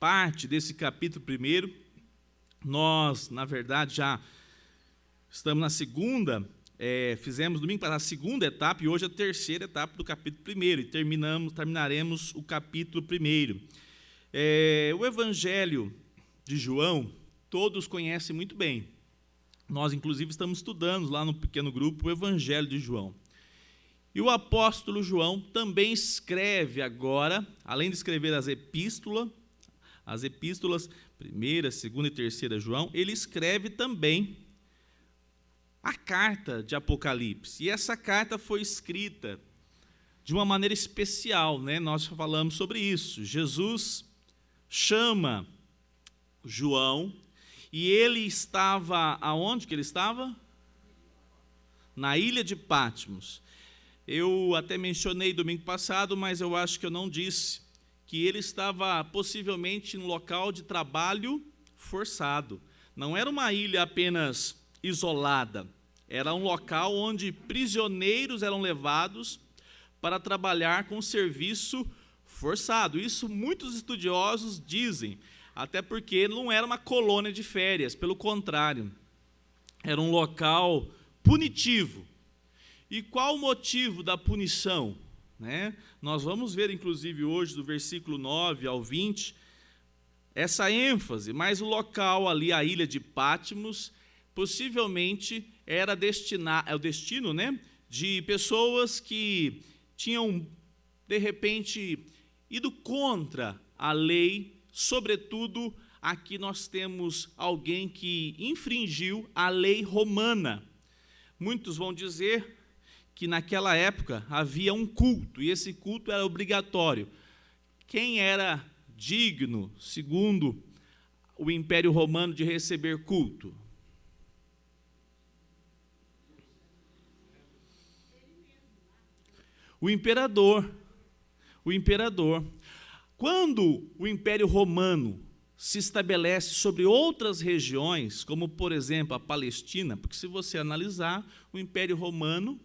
parte desse capítulo 1. Nós, na verdade, já estamos na segunda, fizemos domingo para a segunda etapa e hoje a terceira etapa do capítulo 1 e terminaremos o capítulo 1. O Evangelho de João, todos conhecem muito bem. Nós, inclusive, estamos estudando lá no pequeno grupo o Evangelho de João. E o apóstolo João também escreve agora, além de escrever as epístolas, 1ª, 2ª e 3ª João, ele escreve também a carta de Apocalipse. E essa carta foi escrita de uma maneira especial, né? Nós já falamos sobre isso. Jesus chama João e ele estava, aonde que ele estava? Na ilha de Patmos. Eu até mencionei domingo passado, mas eu acho que eu não disse, que ele estava possivelmente em local de trabalho forçado. Não era uma ilha apenas isolada, era um local onde prisioneiros eram levados para trabalhar com serviço forçado. Isso muitos estudiosos dizem, até porque não era uma colônia de férias, pelo contrário, era um local punitivo. E qual o motivo da punição? Nós vamos ver, inclusive, hoje, do versículo 9 ao 20, essa ênfase, mas o local ali, a ilha de Patmos, possivelmente era o destino, de pessoas que tinham, de repente, ido contra a lei, sobretudo, aqui nós temos alguém que infringiu a lei romana. Muitos vão dizer que naquela época havia um culto, e esse culto era obrigatório. Quem era digno, segundo o Império Romano, de receber culto? O imperador. O imperador. Quando o Império Romano se estabelece sobre outras regiões, como, por exemplo, a Palestina, porque se você analisar, o Império Romano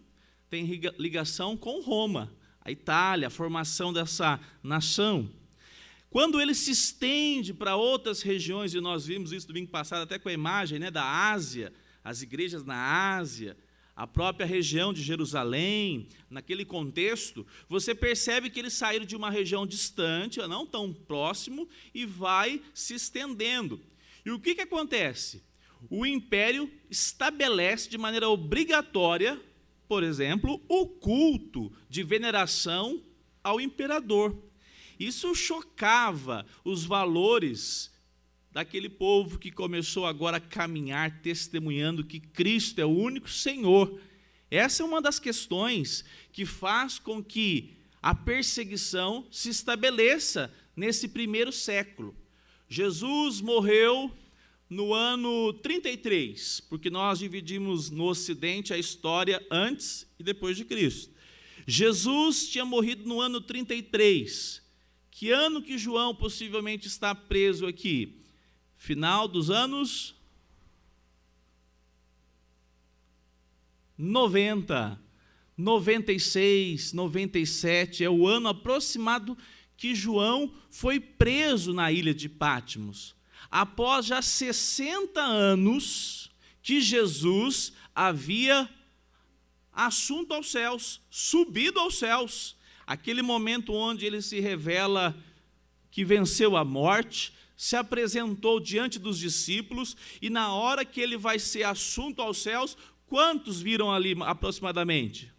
tem ligação com Roma, a Itália, a formação dessa nação. Quando ele se estende para outras regiões, e nós vimos isso domingo passado até com a imagem da Ásia, as igrejas na Ásia, a própria região de Jerusalém, naquele contexto, você percebe que eles saíram de uma região distante, não tão próximo, e vai se estendendo. E o que acontece? O império estabelece de maneira obrigatória, por exemplo, o culto de veneração ao imperador. Isso chocava os valores daquele povo que começou agora a caminhar testemunhando que Cristo é o único Senhor. Essa é uma das questões que faz com que a perseguição se estabeleça nesse primeiro século. Jesus morreu no ano 33, porque nós dividimos no Ocidente a história antes e depois de Cristo. Jesus tinha morrido no ano 33. Que ano que João possivelmente está preso aqui? Final dos anos 90, 96, 97, é o ano aproximado que João foi preso na ilha de Patmos. Após já 60 anos que Jesus havia assunto aos céus, subido aos céus, aquele momento onde ele se revela que venceu a morte, se apresentou diante dos discípulos, e na hora que ele vai ser assunto aos céus, quantos viram ali aproximadamente?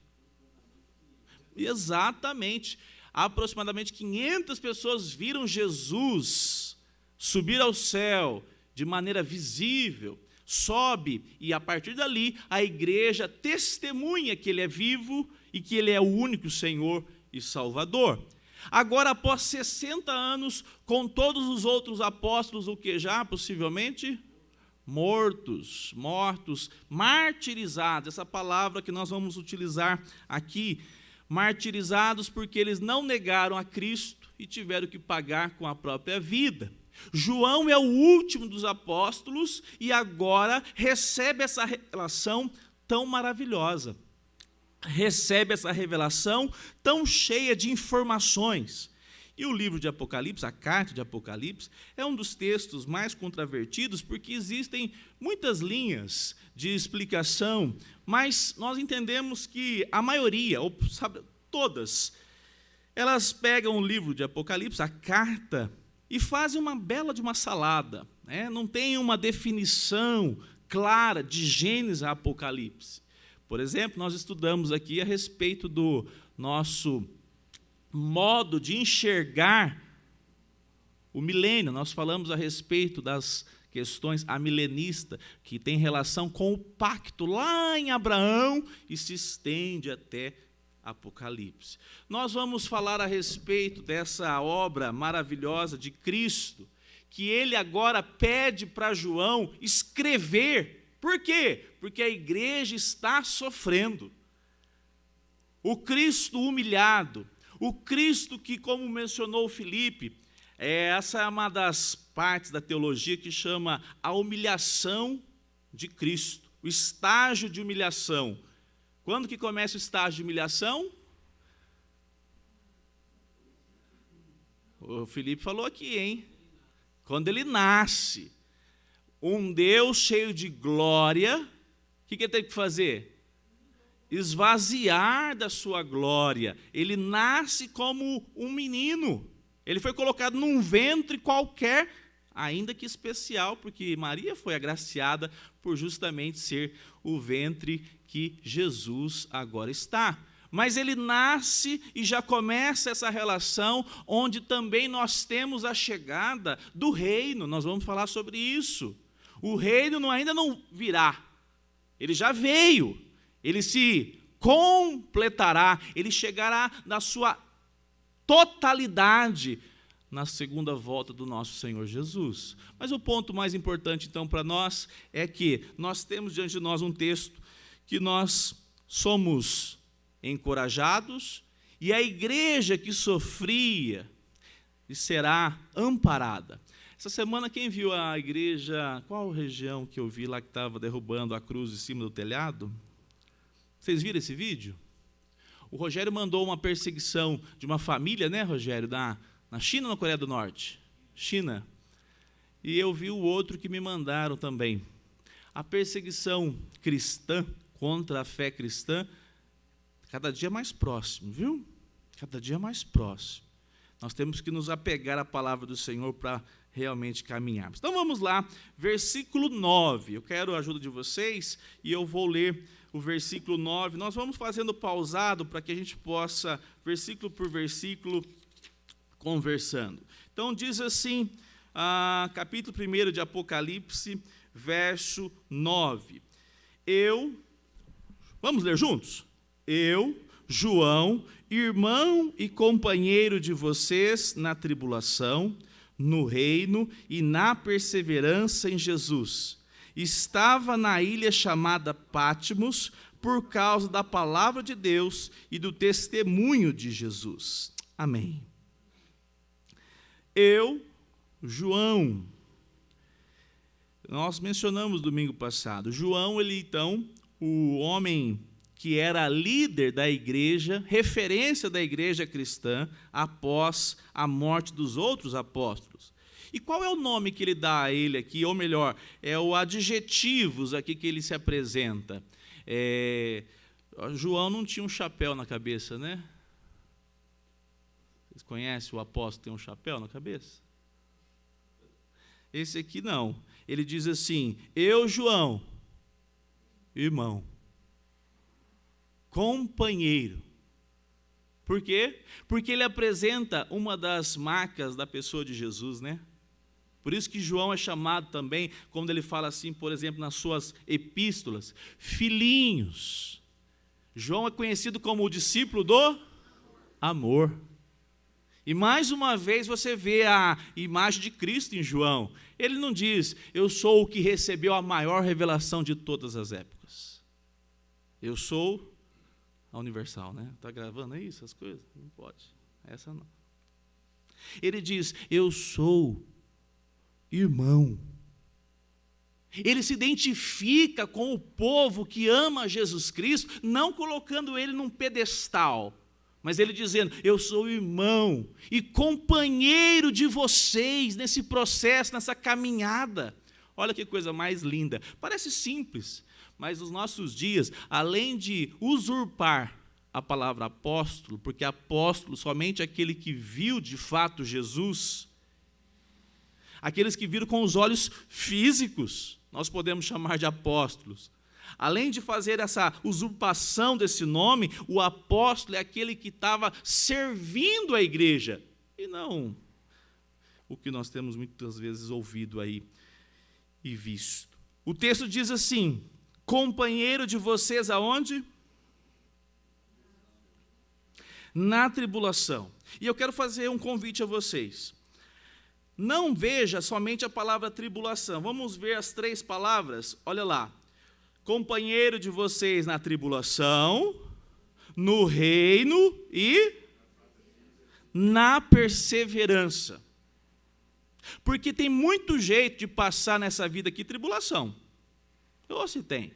Exatamente, aproximadamente 500 pessoas viram Jesus subir ao céu de maneira visível, sobe, e a partir dali a igreja testemunha que ele é vivo e que ele é o único Senhor e Salvador. Agora, após 60 anos, com todos os outros apóstolos, o que já possivelmente? Mortos, martirizados, essa palavra que nós vamos utilizar aqui, martirizados porque eles não negaram a Cristo e tiveram que pagar com a própria vida. João é o último dos apóstolos e agora recebe essa revelação tão maravilhosa. Recebe essa revelação tão cheia de informações. E o livro de Apocalipse, a carta de Apocalipse, é um dos textos mais controvertidos, porque existem muitas linhas de explicação, mas nós entendemos que a maioria, ou sabe, todas, elas pegam o livro de Apocalipse, a carta, e fazem uma bela de uma salada, né? Não tem uma definição clara de Gênesis a Apocalipse. Por exemplo, nós estudamos aqui a respeito do nosso modo de enxergar o milênio. Nós falamos a respeito das questões amilenista, que tem relação com o pacto lá em Abraão e se estende até Apocalipse. Nós vamos falar a respeito dessa obra maravilhosa de Cristo, que ele agora pede para João escrever. Por quê? Porque a igreja está sofrendo. O Cristo humilhado, o Cristo que, como mencionou Filipe, essa é uma das partes da teologia que chama a humilhação de Cristo, o estágio de humilhação. Quando que começa o estágio de humilhação? O Filipe falou aqui, hein? Quando ele nasce. Um Deus cheio de glória, o que ele tem que fazer? Esvaziar da sua glória. Ele nasce como um menino. Ele foi colocado num ventre qualquer, ainda que especial, porque Maria foi agraciada por justamente ser o ventre que Jesus agora está. Mas ele nasce e já começa essa relação, onde também nós temos a chegada do reino. Nós vamos falar sobre isso. O reino ainda não virá. Ele já veio. Ele se completará, ele chegará na sua totalidade na segunda volta do nosso Senhor Jesus. Mas o ponto mais importante, então, para nós é que nós temos diante de nós um texto que nós somos encorajados e a igreja que sofria será amparada. Essa semana, quem viu a igreja, qual região que eu vi lá que estava derrubando a cruz em cima do telhado? Vocês viram esse vídeo? O Rogério mandou uma perseguição de uma família, né, Rogério, na China ou na Coreia do Norte? China. E eu vi o outro que me mandaram também. A perseguição cristã, contra a fé cristã, cada dia mais próximo, viu? Cada dia mais próximo. Nós temos que nos apegar à palavra do Senhor para realmente caminharmos. Então vamos lá, versículo 9. Eu quero a ajuda de vocês e eu vou ler o versículo 9. Nós vamos fazendo pausado para que a gente possa, versículo por versículo, conversando. Então diz assim, capítulo 1 de Apocalipse, verso 9. Vamos ler juntos? Eu, João, irmão e companheiro de vocês na tribulação, no reino e na perseverança em Jesus, estava na ilha chamada Patmos por causa da palavra de Deus e do testemunho de Jesus. Amém. Eu, João, nós mencionamos domingo passado, João, ele então, o homem que era líder da igreja, referência da igreja cristã, após a morte dos outros apóstolos. E qual é o nome que ele dá a ele aqui, ou melhor, é o adjetivos aqui que ele se apresenta. João não tinha um chapéu na cabeça, né? Vocês conhecem o apóstolo que tem um chapéu na cabeça? Esse aqui não. Ele diz assim, eu, João, irmão, companheiro. Por quê? Porque ele apresenta uma das marcas da pessoa de Jesus, né? Por isso que João é chamado também, quando ele fala assim, por exemplo, nas suas epístolas, filhinhos. João é conhecido como o discípulo do amor. E mais uma vez você vê a imagem de Cristo em João. Ele não diz, eu sou o que recebeu a maior revelação de todas as épocas. Eu sou a universal, né? Está gravando aí essas coisas? Não pode. Essa não. Ele diz, eu sou irmão. Ele se identifica com o povo que ama Jesus Cristo, não colocando ele num pedestal, Mas ele dizendo, eu sou irmão e companheiro de vocês nesse processo, nessa caminhada. Olha que coisa mais linda. Parece simples, mas nos nossos dias, além de usurpar a palavra apóstolo, porque apóstolo somente aquele que viu de fato Jesus, aqueles que viram com os olhos físicos, nós podemos chamar de apóstolos. Além de fazer essa usurpação desse nome, o apóstolo é aquele que estava servindo a igreja, e não o que nós temos muitas vezes ouvido aí e visto. O texto diz assim, companheiro de vocês aonde? Na tribulação. E eu quero fazer um convite a vocês. Não veja somente a palavra tribulação, vamos ver as 3 palavras, olha lá. Companheiro de vocês na tribulação, no reino e na perseverança. Porque tem muito jeito de passar nessa vida aqui tribulação. Ou se tem.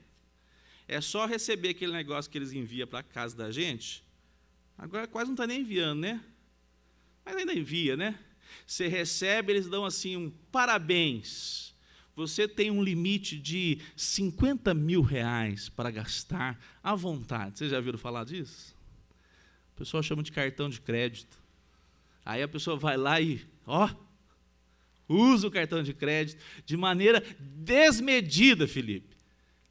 É só receber aquele negócio que eles enviam para a casa da gente. Agora quase não está nem enviando, né? Mas ainda envia, né? Você recebe, eles dão assim um parabéns. Você tem um limite de 50 mil reais para gastar à vontade. Vocês já viram falar disso? O pessoal chama de cartão de crédito. Aí a pessoa vai lá e, usa o cartão de crédito de maneira desmedida, Felipe.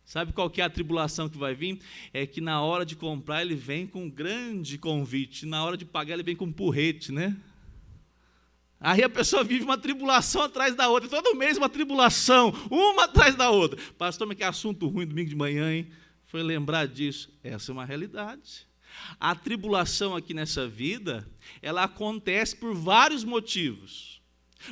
Sabe qual que é a tribulação que vai vir? É que na hora de comprar ele vem com um grande convite, na hora de pagar ele vem com um porrete, né? Aí a pessoa vive uma tribulação atrás da outra, todo mês uma tribulação, uma atrás da outra. Pastor, mas que assunto ruim domingo de manhã, hein? Foi lembrar disso. Essa é uma realidade. A tribulação aqui nessa vida, ela acontece por vários motivos.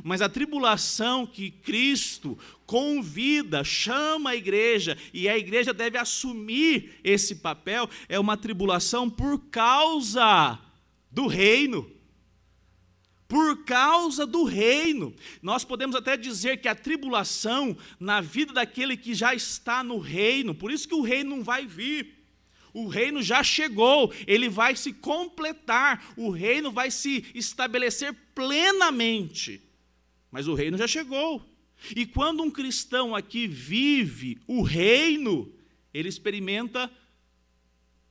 Mas a tribulação que Cristo convida, chama a igreja, e a igreja deve assumir esse papel, é uma tribulação por causa do reino. Por causa do reino. Nós podemos até dizer que a tribulação na vida daquele que já está no reino, por isso que o reino não vai vir. O reino já chegou, ele vai se completar, o reino vai se estabelecer plenamente. Mas o reino já chegou. E quando um cristão aqui vive o reino, ele experimenta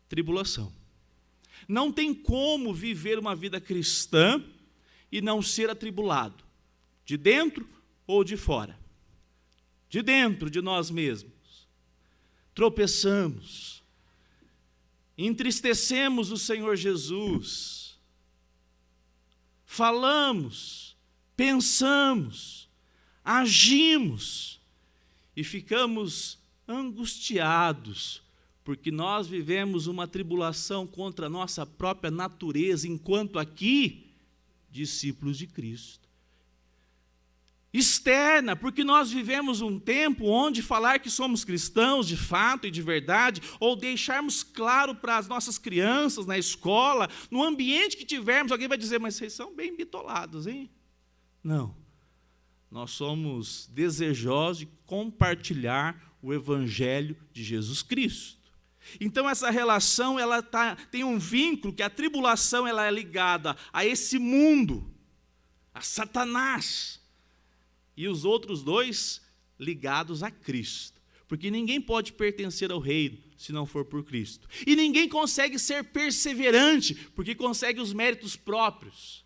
tribulação. Não tem como viver uma vida cristã e não ser atribulado, de dentro ou de fora. De dentro de nós mesmos. Tropeçamos, entristecemos o Senhor Jesus, falamos, pensamos, agimos e ficamos angustiados, porque nós vivemos uma tribulação contra a nossa própria natureza, enquanto aqui, discípulos de Cristo. Externa, porque nós vivemos um tempo onde falar que somos cristãos de fato e de verdade, ou deixarmos claro para as nossas crianças na escola, no ambiente que tivermos, alguém vai dizer, mas vocês são bem bitolados, hein? Não. Nós somos desejosos de compartilhar o evangelho de Jesus Cristo. Então essa relação tem um vínculo que a tribulação ela é ligada a esse mundo, a Satanás, e os outros 2 ligados a Cristo. Porque ninguém pode pertencer ao reino se não for por Cristo. E ninguém consegue ser perseverante porque consegue os méritos próprios.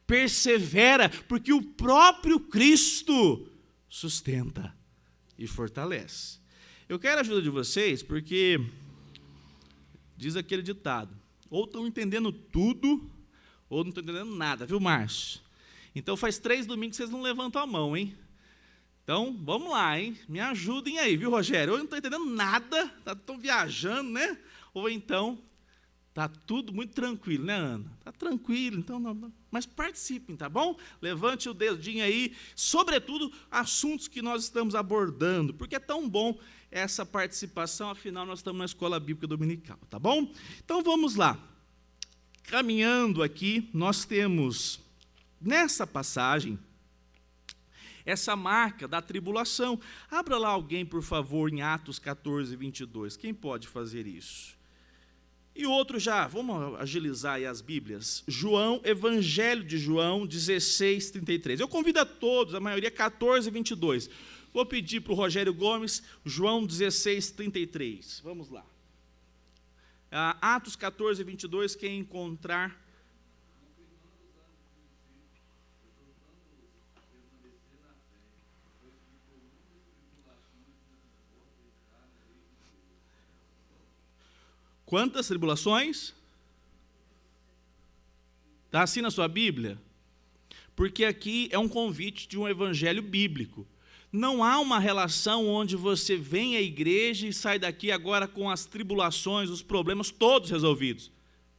Persevera porque o próprio Cristo sustenta e fortalece. Eu quero a ajuda de vocês porque diz aquele ditado, ou estão entendendo tudo, ou não estão entendendo nada, viu, Márcio? Então faz 3 domingos que vocês não levantam a mão, hein? Então, vamos lá, hein? Me ajudem aí, viu, Rogério? Ou eu não estou entendendo nada, estão viajando, né? Ou então, está tudo muito tranquilo, né, Ana? Está tranquilo, então, não. Mas participem, tá bom? Levante o dedinho aí, sobretudo, assuntos que nós estamos abordando, porque é tão bom essa participação, afinal, nós estamos na Escola Bíblica Dominical, tá bom? Então, vamos lá. Caminhando aqui, nós temos, nessa passagem, essa marca da tribulação. Abra lá alguém, por favor, em Atos 14, 22. Quem pode fazer isso? E outro já, vamos agilizar aí as Bíblias. João, Evangelho de João 16, 33. Eu convido a todos, a maioria 14, 22. Vou pedir para o Rogério Gomes, João 16, 33. Vamos lá. Atos 14, 22, quem encontrar. Quantas tribulações? Está assim na sua Bíblia? Porque aqui é um convite de um evangelho bíblico. Não há uma relação onde você vem à igreja e sai daqui agora com as tribulações, os problemas todos resolvidos.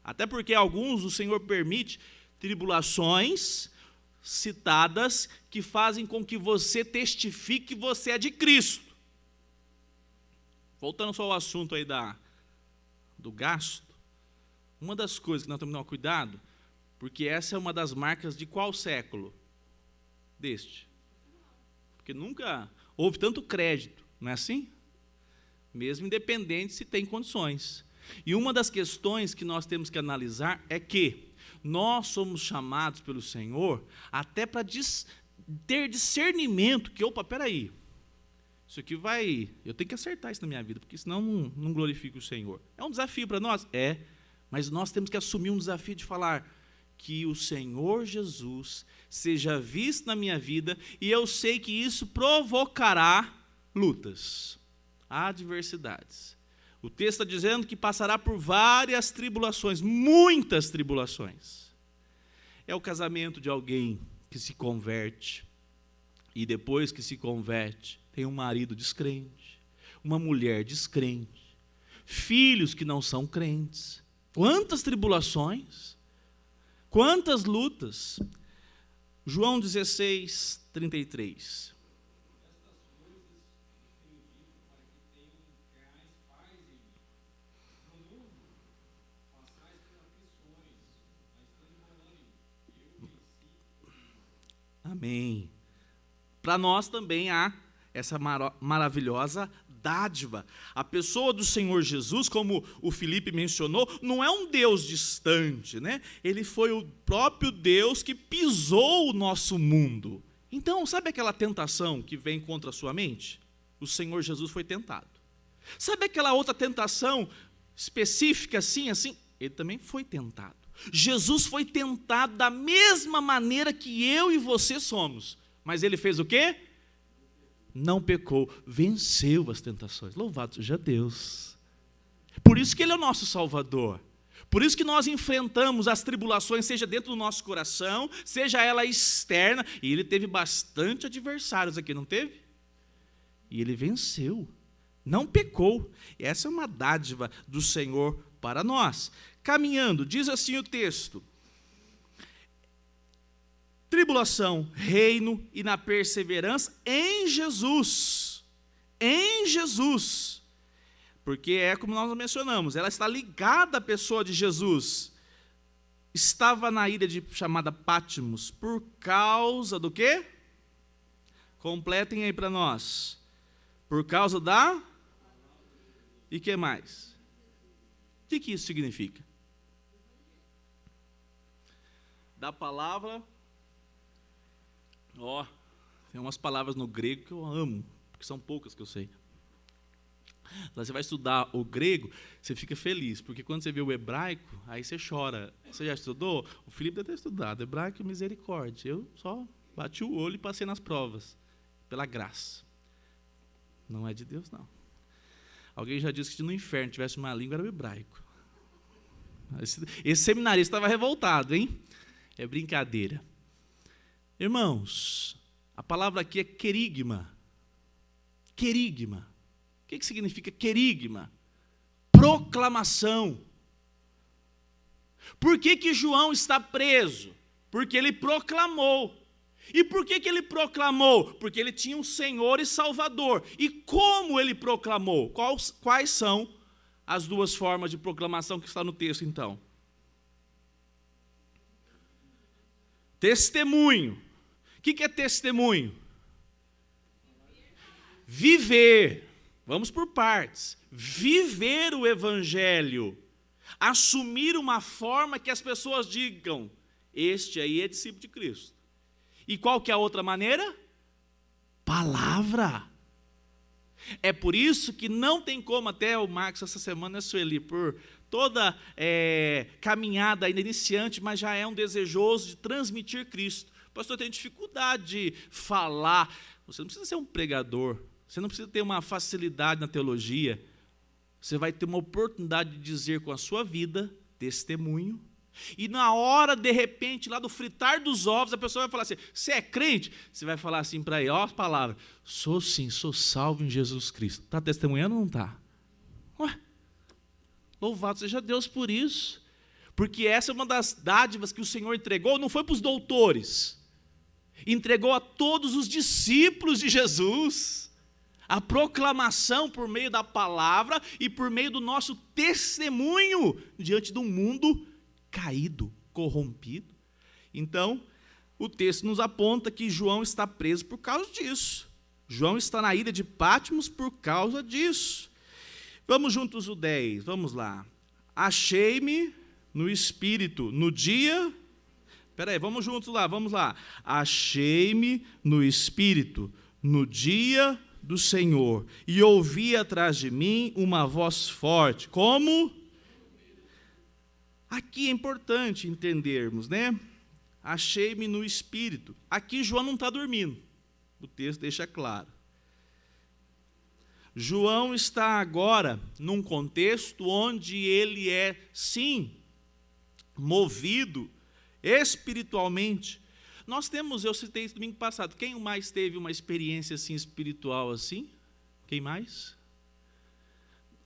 Até porque alguns o Senhor permite tribulações citadas que fazem com que você testifique que você é de Cristo. Voltando só ao assunto aí do gasto, uma das coisas que nós temos que tomar cuidado, porque essa é uma das marcas de qual século? Deste. Porque nunca houve tanto crédito, não é assim? Mesmo independente se tem condições. E uma das questões que nós temos que analisar é que nós somos chamados pelo Senhor até para ter discernimento que, opa, peraí, isso aqui eu tenho que acertar isso na minha vida, porque senão não glorifica o Senhor. É um desafio para nós? É, mas nós temos que assumir um desafio de falar que o Senhor Jesus seja visto na minha vida, e eu sei que isso provocará lutas, adversidades. O texto está dizendo que passará por várias tribulações, muitas tribulações. É o casamento de alguém que se converte, e depois que se converte, tem um marido descrente, uma mulher descrente, filhos que não são crentes. Quantas tribulações, quantas lutas. João 16, 33. Amém. Para nós também há essa maravilhosa dádiva. A pessoa do Senhor Jesus, como o Felipe mencionou, não é um Deus distante, né? Ele foi o próprio Deus que pisou o nosso mundo. Então, sabe aquela tentação que vem contra a sua mente? O Senhor Jesus foi tentado. Sabe aquela outra tentação específica, assim? Ele também foi tentado. Jesus foi tentado da mesma maneira que eu e você somos. Mas ele fez o quê? Não pecou, venceu as tentações. Louvado seja Deus. Por isso que ele é o nosso Salvador. Por isso que nós enfrentamos as tribulações, seja dentro do nosso coração, seja ela externa. E ele teve bastante adversários aqui, não teve? E ele venceu, não pecou. E essa é uma dádiva do Senhor para nós. Caminhando, diz assim o texto: tribulação, reino e na perseverança em Jesus. Em Jesus. Porque é como nós mencionamos, ela está ligada à pessoa de Jesus. Estava na ilha chamada Patmos por causa do quê? Completem aí para nós. Por causa da... E que mais? O que isso significa? Da palavra... tem umas palavras no grego que eu amo, porque são poucas que eu sei. Você vai estudar o grego, você fica feliz, porque quando você vê o hebraico, aí você chora. Você já estudou? O Felipe deve ter estudado, hebraico e misericórdia. Eu só bati o olho e passei nas provas, pela graça. Não é de Deus, não. Alguém já disse que se no inferno tivesse uma língua, era o hebraico. Esse seminarista estava revoltado, hein? É brincadeira. Irmãos, a palavra aqui é querigma. Querigma. O que significa querigma? Proclamação. Por que João está preso? Porque ele proclamou. E por que ele proclamou? Porque ele tinha um Senhor e Salvador. E como ele proclamou? Quais são as duas formas de proclamação que está no texto, então? Testemunho. O que é testemunho? Viver. Vamos por partes. Viver o Evangelho. assumir uma forma que as pessoas digam: este aí é discípulo de Cristo. E qual que é a outra maneira? Palavra. É por isso que não tem como, até o Marcos essa semana, Sueli, por toda caminhada ainda iniciante, mas já é um desejoso de transmitir Cristo. O pastor tem dificuldade de falar. Você não precisa ser um pregador, você não precisa ter uma facilidade na teologia. Você vai ter uma oportunidade de dizer com a sua vida, testemunho, e na hora, de repente, lá do fritar dos ovos, a pessoa vai falar assim: você é crente? Você vai falar assim para ele, ó as palavras: sou sim, sou salvo em Jesus Cristo. Está testemunhando ou não está? Ué, louvado seja Deus por isso, porque essa é uma das dádivas que o Senhor entregou, não foi para os doutores, entregou a todos os discípulos de Jesus, a proclamação por meio da palavra e por meio do nosso testemunho diante do mundo caído, corrompido. Então, o texto nos aponta que João está preso por causa disso. João está na ilha de Patmos por causa disso. Vamos juntos o 10, vamos lá. Achei-me no Espírito no dia... Espera aí, vamos juntos lá, vamos lá. Achei-me no Espírito no dia do Senhor, e ouvi atrás de mim uma voz forte, como... Aqui é importante entendermos, né? Achei-me no Espírito. Aqui João não está dormindo, o texto deixa claro. João está agora num contexto onde ele é, sim, movido espiritualmente. Nós temos, eu citei isso domingo passado, quem mais teve uma experiência assim espiritual assim? Quem mais?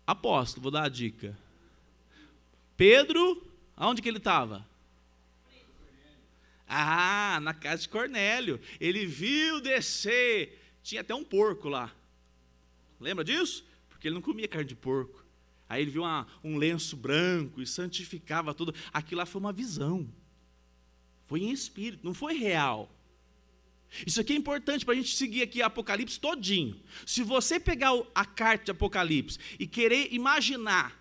Apóstolo, vou dar a dica. Pedro, aonde que ele estava? Ah, na casa de Cornélio. Ele viu descer, tinha até um porco lá. Lembra disso? Porque ele não comia carne de porco. Aí ele viu um lenço branco e santificava tudo. Aquilo lá foi uma visão. Foi em espírito, não foi real. Isso aqui é importante para a gente seguir aqui Apocalipse todinho. Se você pegar a carta de Apocalipse e querer imaginar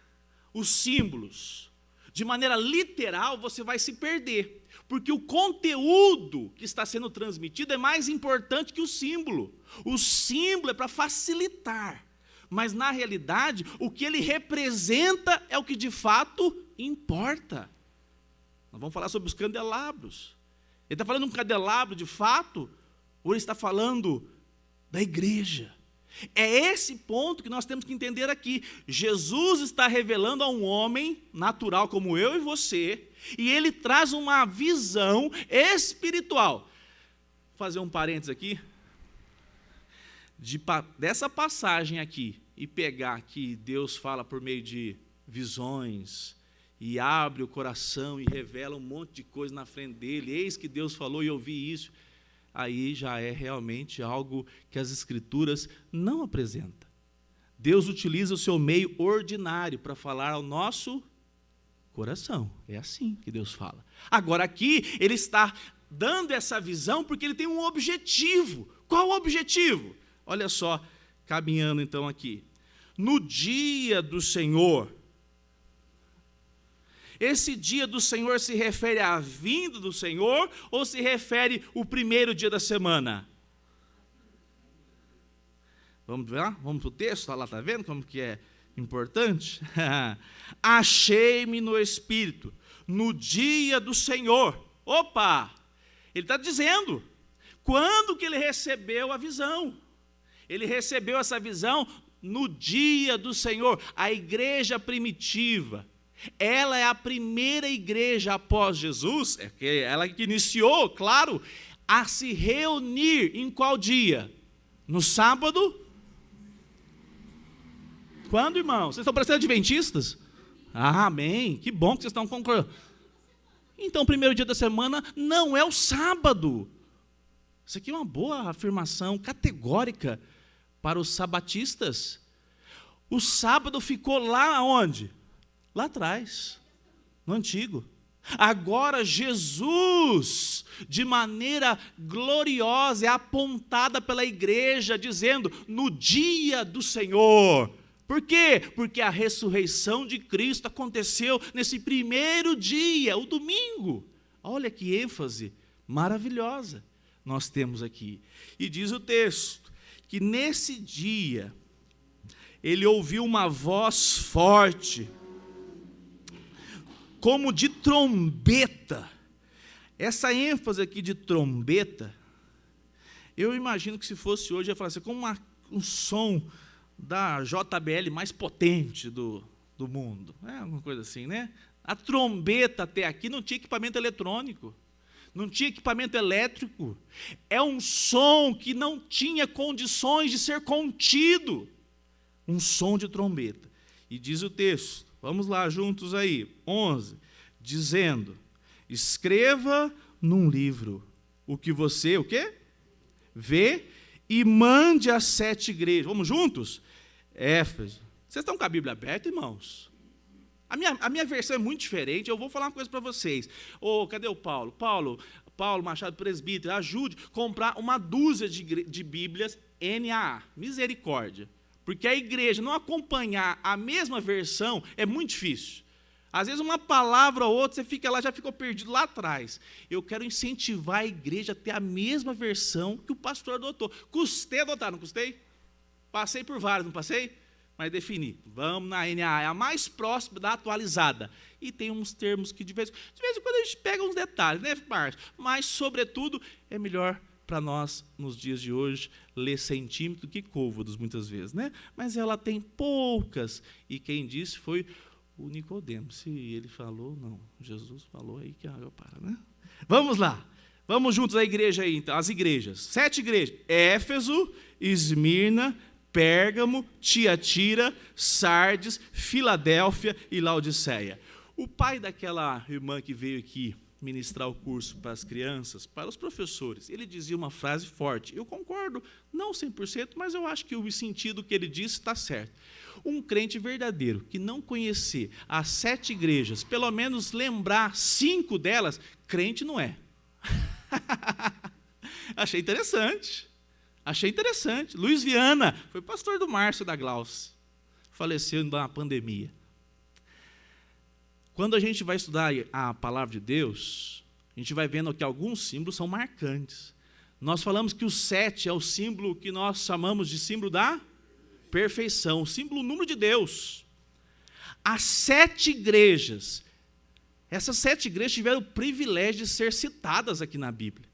os símbolos de maneira literal, você vai se perder. Porque o conteúdo que está sendo transmitido é mais importante que o símbolo. O símbolo é para facilitar. Mas, na realidade, o que ele representa é o que de fato importa. Nós vamos falar sobre os candelabros. Ele está falando de um candelabro de fato, ou ele está falando da igreja? É esse ponto que nós temos que entender aqui. Jesus está revelando a um homem natural como eu e você, e ele traz uma visão espiritual. Vou fazer um parênteses aqui. Dessa passagem aqui, e pegar que Deus fala por meio de visões, e abre o coração e revela um monte de coisa na frente dele, eis que Deus falou e eu vi isso, aí já é realmente algo que as Escrituras não apresentam. Deus utiliza o seu meio ordinário para falar ao nosso coração, é assim que Deus fala. Agora aqui, ele está dando essa visão porque ele tem um objetivo. Qual o objetivo? Olha só, caminhando então aqui. No dia do Senhor, esse dia do Senhor se refere à vinda do Senhor ou se refere ao primeiro dia da semana? Vamos ver lá? Vamos para o texto? Lá está vendo como que é importante? Achei-me no Espírito, no dia do Senhor. Opa! Ele está dizendo, quando que ele recebeu a visão? Ele recebeu essa visão no dia do Senhor. A igreja primitiva, ela é a primeira igreja após Jesus, ela que iniciou, claro, a se reunir em qual dia? No sábado? Quando, irmãos? Vocês estão parecendo adventistas? Ah, amém, que bom que vocês estão concordando. Então, o primeiro dia da semana não é o sábado. Isso aqui é uma boa afirmação categórica para os sabatistas. O sábado ficou lá onde? Lá atrás, no antigo. Agora Jesus, de maneira gloriosa, é apontada pela igreja, dizendo, no dia do Senhor. Por quê? Porque a ressurreição de Cristo aconteceu nesse primeiro dia, o domingo. Olha que ênfase maravilhosa nós temos aqui. E diz o texto que nesse dia ele ouviu uma voz forte, como de trombeta. Essa ênfase aqui de trombeta, eu imagino que se fosse hoje, eu ia falar assim, como um som da JBL mais potente do mundo. Alguma coisa assim, né? A trombeta até aqui não tinha equipamento eletrônico, não tinha equipamento elétrico. É um som que não tinha condições de ser contido. Um som de trombeta. E diz o texto, vamos lá juntos aí, 11, dizendo, escreva num livro o que você, o quê? Vê e mande às 7 igrejas. Vamos juntos? Éfeso. Vocês estão com a Bíblia aberta, irmãos? A minha versão é muito diferente, eu vou falar uma coisa para vocês. Cadê o Paulo? Paulo Machado, presbítero, ajude a comprar uma dúzia de Bíblias NAA, misericórdia. Porque a igreja não acompanhar a mesma versão é muito difícil. Às vezes uma palavra ou outra, você fica lá, já ficou perdido lá atrás. Eu quero incentivar a igreja a ter a mesma versão que o pastor adotou. Custei adotar, não custei? Passei por várias, não passei? Mas defini. Vamos na NAA, é a mais próxima da atualizada. E tem uns termos que de vez em quando a gente pega uns detalhes, né, Márcio? Mas, sobretudo, é melhor para nós, nos dias de hoje, ler centímetro que côvados, muitas vezes, né? Mas ela tem poucas, e quem disse foi o Nicodemo. Se ele falou, não, Jesus falou, aí que a água para, né? Vamos lá, vamos juntos à igreja aí, então, as igrejas, 7 igrejas, Éfeso, Esmirna, Pérgamo, Tiatira, Sardes, Filadélfia e Laodiceia. O pai daquela irmã que veio aqui ministrar o curso para as crianças, para os professores, ele dizia uma frase forte. Eu concordo, não 100%, mas eu acho que o sentido que ele disse está certo. Um crente verdadeiro que não conhecer as 7 igrejas, pelo menos lembrar 5 delas, crente não é. Achei interessante. Luiz Viana foi pastor do Márcio da Glauce. Faleceu na pandemia. Quando a gente vai estudar a palavra de Deus, a gente vai vendo que alguns símbolos são marcantes. Nós falamos que o 7 é o símbolo que nós chamamos de símbolo da perfeição, o símbolo, o número de Deus. As 7 igrejas, essas 7 igrejas tiveram o privilégio de ser citadas aqui na Bíblia.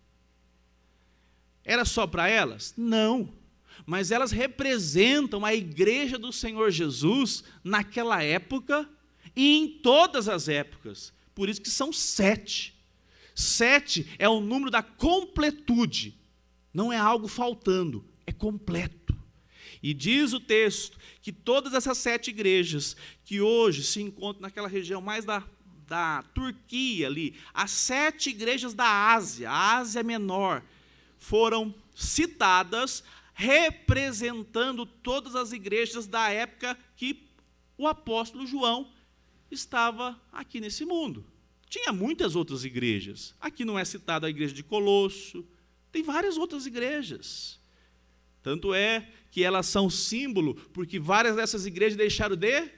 Era só para elas? Não. Mas elas representam a igreja do Senhor Jesus naquela época e em todas as épocas. Por isso que são 7. 7 é o número da completude. Não é algo faltando, é completo. E diz o texto que todas essas 7 igrejas que hoje se encontram naquela região mais da Turquia ali, as 7 igrejas da Ásia, a Ásia Menor, foram citadas representando todas as igrejas da época que o apóstolo João estava aqui nesse mundo. Tinha muitas outras igrejas. Aqui não é citada a igreja de Colosso, tem várias outras igrejas. Tanto é que elas são símbolo, porque várias dessas igrejas deixaram de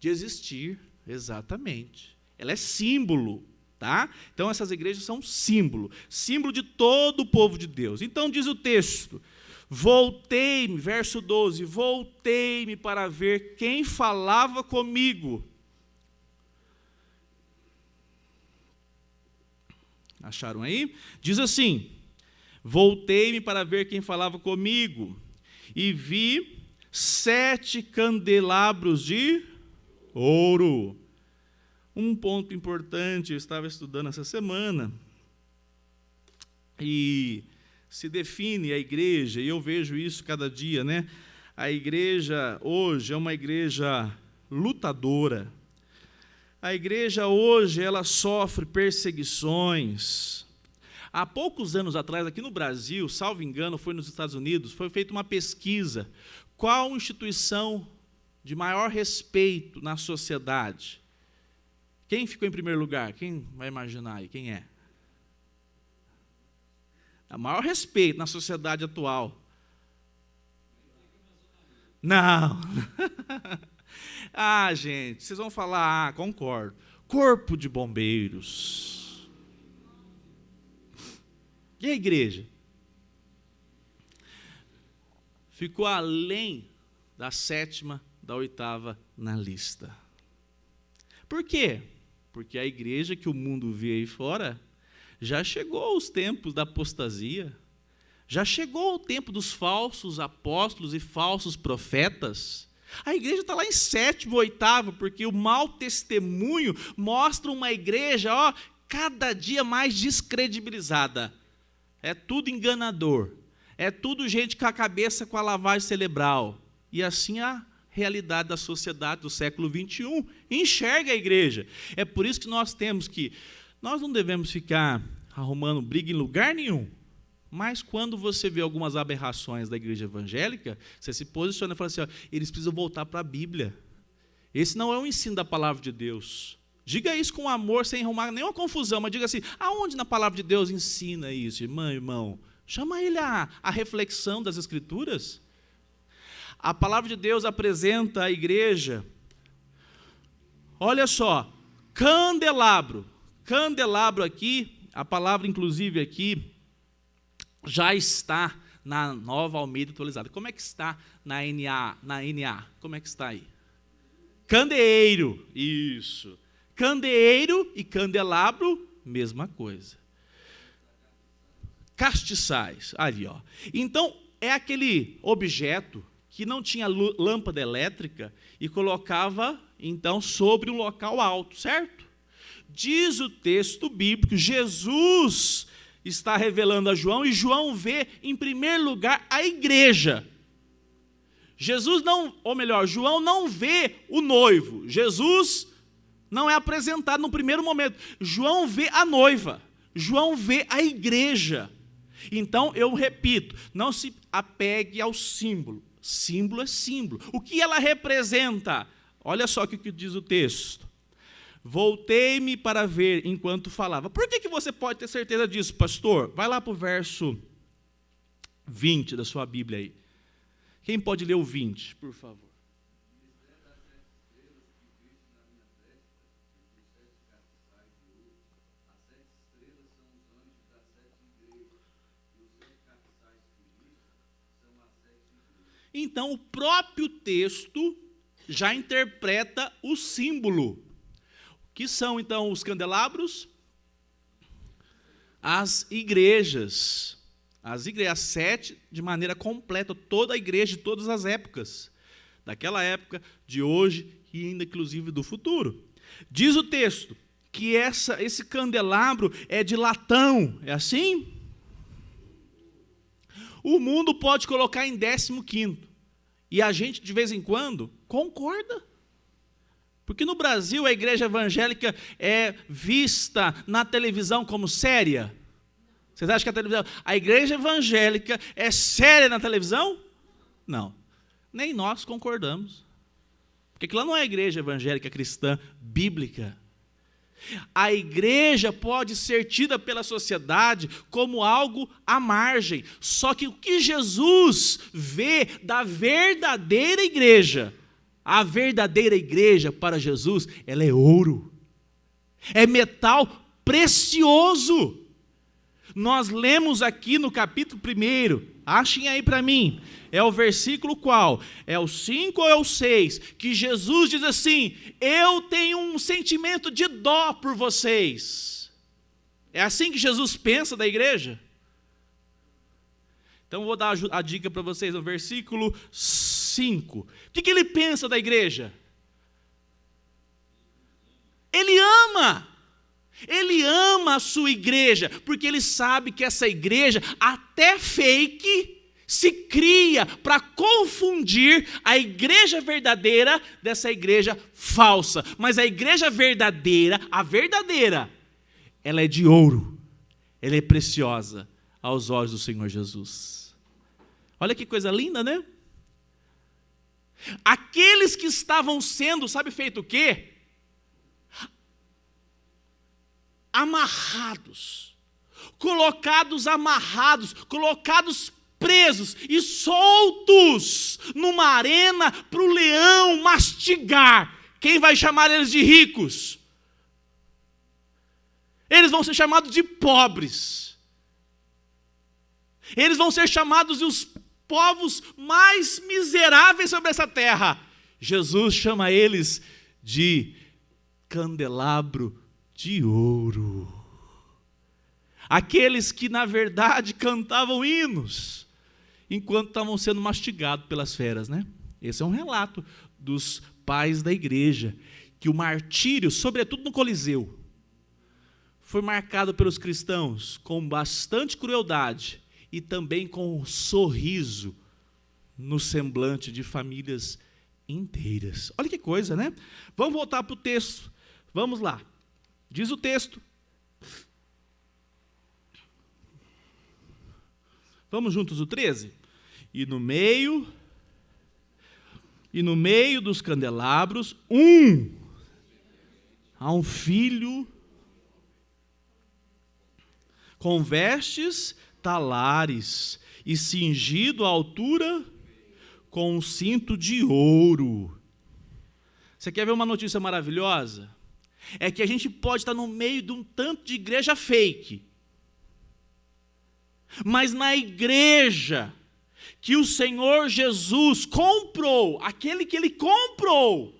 existir. Exatamente. Ela é símbolo. Tá? Então, essas igrejas são símbolo de todo o povo de Deus. Então, diz o texto, voltei-me, verso 12, voltei-me para ver quem falava comigo. Acharam aí? Diz assim, voltei-me para ver quem falava comigo, e vi 7 candelabros de ouro. Um ponto importante, eu estava estudando essa semana, e se define a igreja, e eu vejo isso cada dia, né? A igreja hoje é uma igreja lutadora. A igreja hoje, ela sofre perseguições. Há poucos anos atrás, aqui no Brasil, salvo engano, foi nos Estados Unidos, foi feita uma pesquisa. Qual instituição de maior respeito na sociedade? Quem ficou em primeiro lugar? Quem vai imaginar aí? Quem é? O maior respeito na sociedade atual. Não. Ah, gente, vocês vão falar, concordo. Corpo de bombeiros. E a igreja? Ficou além da 7ª, da 8ª na lista. Por quê? Porque a igreja que o mundo vê aí fora, já chegou os tempos da apostasia, já chegou o tempo dos falsos apóstolos e falsos profetas. A igreja está lá em 7º, 8º, porque o mau testemunho mostra uma igreja, cada dia mais descredibilizada. É tudo enganador. É tudo gente com a cabeça com a lavagem cerebral. E assim a realidade da sociedade do século XXI enxerga a igreja. É por isso que nós não devemos ficar arrumando briga em lugar nenhum. Mas quando você vê algumas aberrações da igreja evangélica, você se posiciona e fala assim, eles precisam voltar para a Bíblia. Esse não é o ensino da palavra de Deus. Diga isso com amor, sem arrumar nenhuma confusão, mas diga assim, aonde na palavra de Deus ensina isso, irmão? Chama ele a reflexão das Escrituras. A palavra de Deus apresenta a igreja, olha só, candelabro. Candelabro aqui, a palavra inclusive aqui, já está na Nova Almeida Atualizada. Como é que está na NA? Como é que está aí? Candeeiro, isso. Candeeiro e candelabro, mesma coisa. Castiçais, ali, ó. Então, é aquele objeto que não tinha lâmpada elétrica e colocava, então, sobre um local alto, certo? Diz o texto bíblico, Jesus está revelando a João, e João vê, em primeiro lugar, a igreja. João não vê o noivo. Jesus não é apresentado no primeiro momento. João vê a noiva. João vê a igreja. Então, eu repito, não se apegue ao símbolo. Símbolo é símbolo. O que ela representa? Olha só o que diz o texto. Voltei-me para ver enquanto falava. Por que você pode ter certeza disso, pastor? Vai lá para o verso 20 da sua Bíblia aí. Quem pode ler o 20, por favor? Então, o próprio texto já interpreta o símbolo. Que são, então, os candelabros? As igrejas. As 7, de maneira completa, toda a igreja de todas as épocas. Daquela época, de hoje e ainda, inclusive, do futuro. Diz o texto que esse candelabro é de latão. É assim? O mundo pode colocar em 15º. E a gente, de vez em quando, concorda. Porque no Brasil a igreja evangélica é vista na televisão como séria. Vocês acham que a igreja evangélica é séria na televisão? Não. Nem nós concordamos. Porque aquilo não é a igreja evangélica cristã bíblica. A igreja pode ser tida pela sociedade como algo à margem. Só que o que Jesus vê da verdadeira igreja, a verdadeira igreja para Jesus, ela é ouro. É metal precioso. Nós lemos aqui no capítulo 1, achem aí para mim, é o versículo qual? É o 5 ou é o 6? Que Jesus diz assim, eu tenho um sentimento de dó por vocês. É assim que Jesus pensa da igreja? Então eu vou dar a dica para vocês no versículo 5. O que ele pensa da igreja? Ele ama. Ele ama a sua igreja, porque ele sabe que essa igreja, até fake, se cria para confundir a igreja verdadeira dessa igreja falsa. Mas a igreja verdadeira, a verdadeira, ela é de ouro, ela é preciosa aos olhos do Senhor Jesus. Olha que coisa linda, né? Aqueles que estavam sendo, sabe feito o quê? Amarrados, colocados presos e soltos numa arena para o leão mastigar. Quem vai chamar eles de ricos? Eles vão ser chamados de pobres. Eles vão ser chamados de os povos mais miseráveis sobre essa terra. Jesus chama eles de candelabro de ouro. Aqueles que, na verdade, cantavam hinos enquanto estavam sendo mastigados pelas feras, né? Esse é um relato dos pais da igreja, que o martírio, sobretudo no Coliseu, foi marcado pelos cristãos com bastante crueldade e também com um sorriso no semblante de famílias inteiras. Olha que coisa, né? Vamos voltar para o texto. Vamos lá. Diz o texto. Vamos juntos o 13? E no meio dos candelabros, há um filho com vestes talares e cingido à altura com um cinto de ouro. Você quer ver uma notícia maravilhosa? É que a gente pode estar no meio de um tanto de igreja fake, mas na igreja que o Senhor Jesus comprou, aquele que Ele comprou,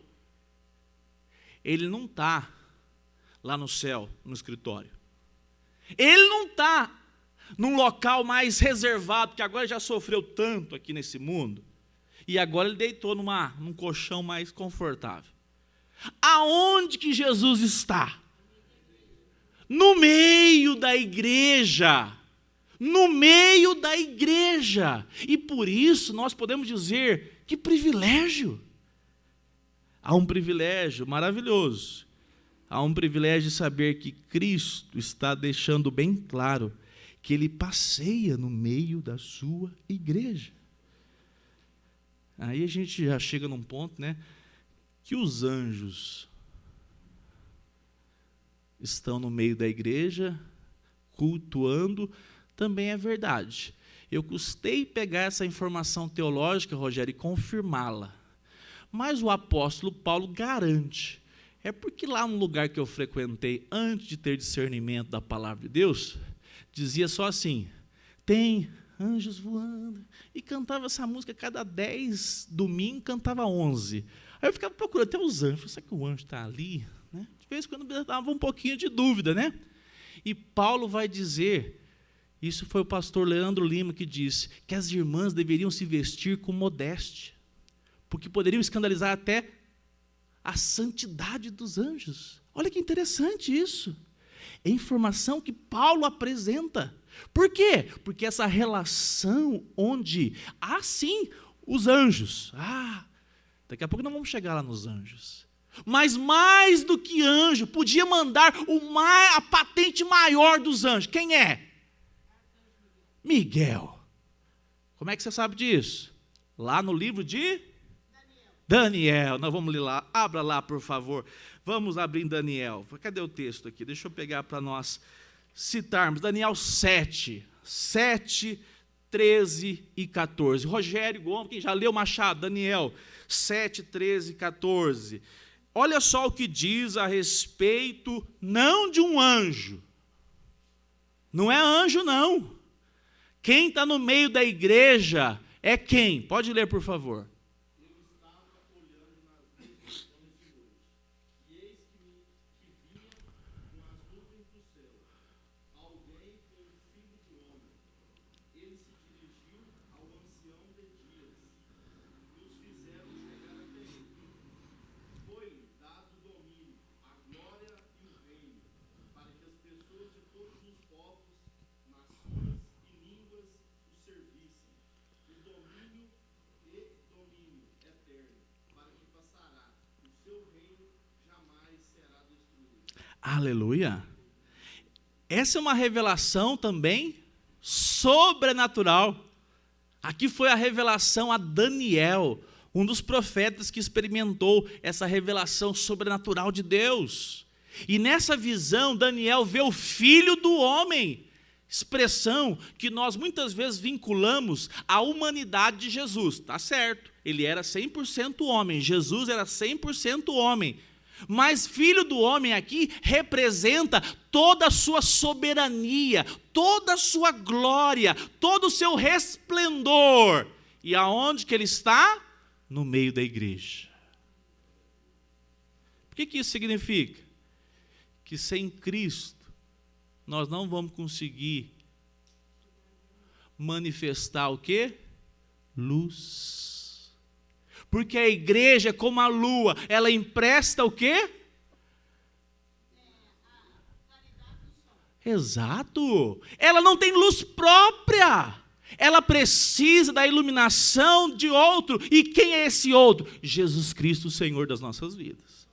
Ele não está lá no céu, no escritório. Ele não está num local mais reservado, porque agora já sofreu tanto aqui nesse mundo, e agora Ele deitou num colchão mais confortável. Aonde que Jesus está? No meio da igreja. No meio da igreja. E por isso nós podemos dizer, que privilégio. Há um privilégio maravilhoso. Há um privilégio de saber que Cristo está deixando bem claro que Ele passeia no meio da sua igreja. Aí a gente já chega num ponto, né, que os anjos estão no meio da igreja, cultuando, também é verdade. Eu custei pegar essa informação teológica, Rogério, e confirmá-la. Mas o apóstolo Paulo garante. É porque lá no lugar que eu frequentei, antes de ter discernimento da palavra de Deus, dizia só assim, tem anjos voando, e cantava essa música cada 10 domingos, cantava 11. Aí eu ficava procurando até os anjos, será que o anjo está ali? Né? De vez em quando me dava um pouquinho de dúvida, né? E Paulo vai dizer, isso foi o pastor Leandro Lima que disse, que as irmãs deveriam se vestir com modéstia, porque poderiam escandalizar até a santidade dos anjos. Olha que interessante isso. É informação que Paulo apresenta. Por quê? Porque essa relação onde há sim os anjos. Daqui a pouco nós vamos chegar lá nos anjos. Mas mais do que anjo, podia mandar a patente maior dos anjos. Quem é? Miguel. Como é que você sabe disso? Lá no livro de Daniel. Nós vamos ler lá. Abra lá, por favor. Vamos abrir em Daniel. Cadê o texto aqui? Deixa eu pegar para nós citarmos. Daniel 7, 13 e 14. Rogério Gomes, quem já leu Machado? Daniel 7, 13 e 14. Olha só o que diz a respeito, não de um anjo. Não é anjo, não. Quem está no meio da igreja é quem? Pode ler, por favor. Aleluia. Essa é uma revelação também sobrenatural. Aqui foi a revelação a Daniel, um dos profetas que experimentou essa revelação sobrenatural de Deus. E nessa visão, Daniel vê o Filho do Homem expressão que nós muitas vezes vinculamos à humanidade de Jesus. Tá certo, ele era 100% homem, Jesus era 100% homem. Mas filho do homem aqui representa toda a sua soberania, toda a sua glória, todo o seu resplendor. E aonde que ele está? No meio da igreja. O que isso significa? Que sem Cristo nós não vamos conseguir manifestar o quê? Luz. Porque a igreja é como a lua, ela empresta o quê? Exato. Ela não tem luz própria. Ela precisa da iluminação de outro. E quem é esse outro? Jesus Cristo, o Senhor das nossas vidas.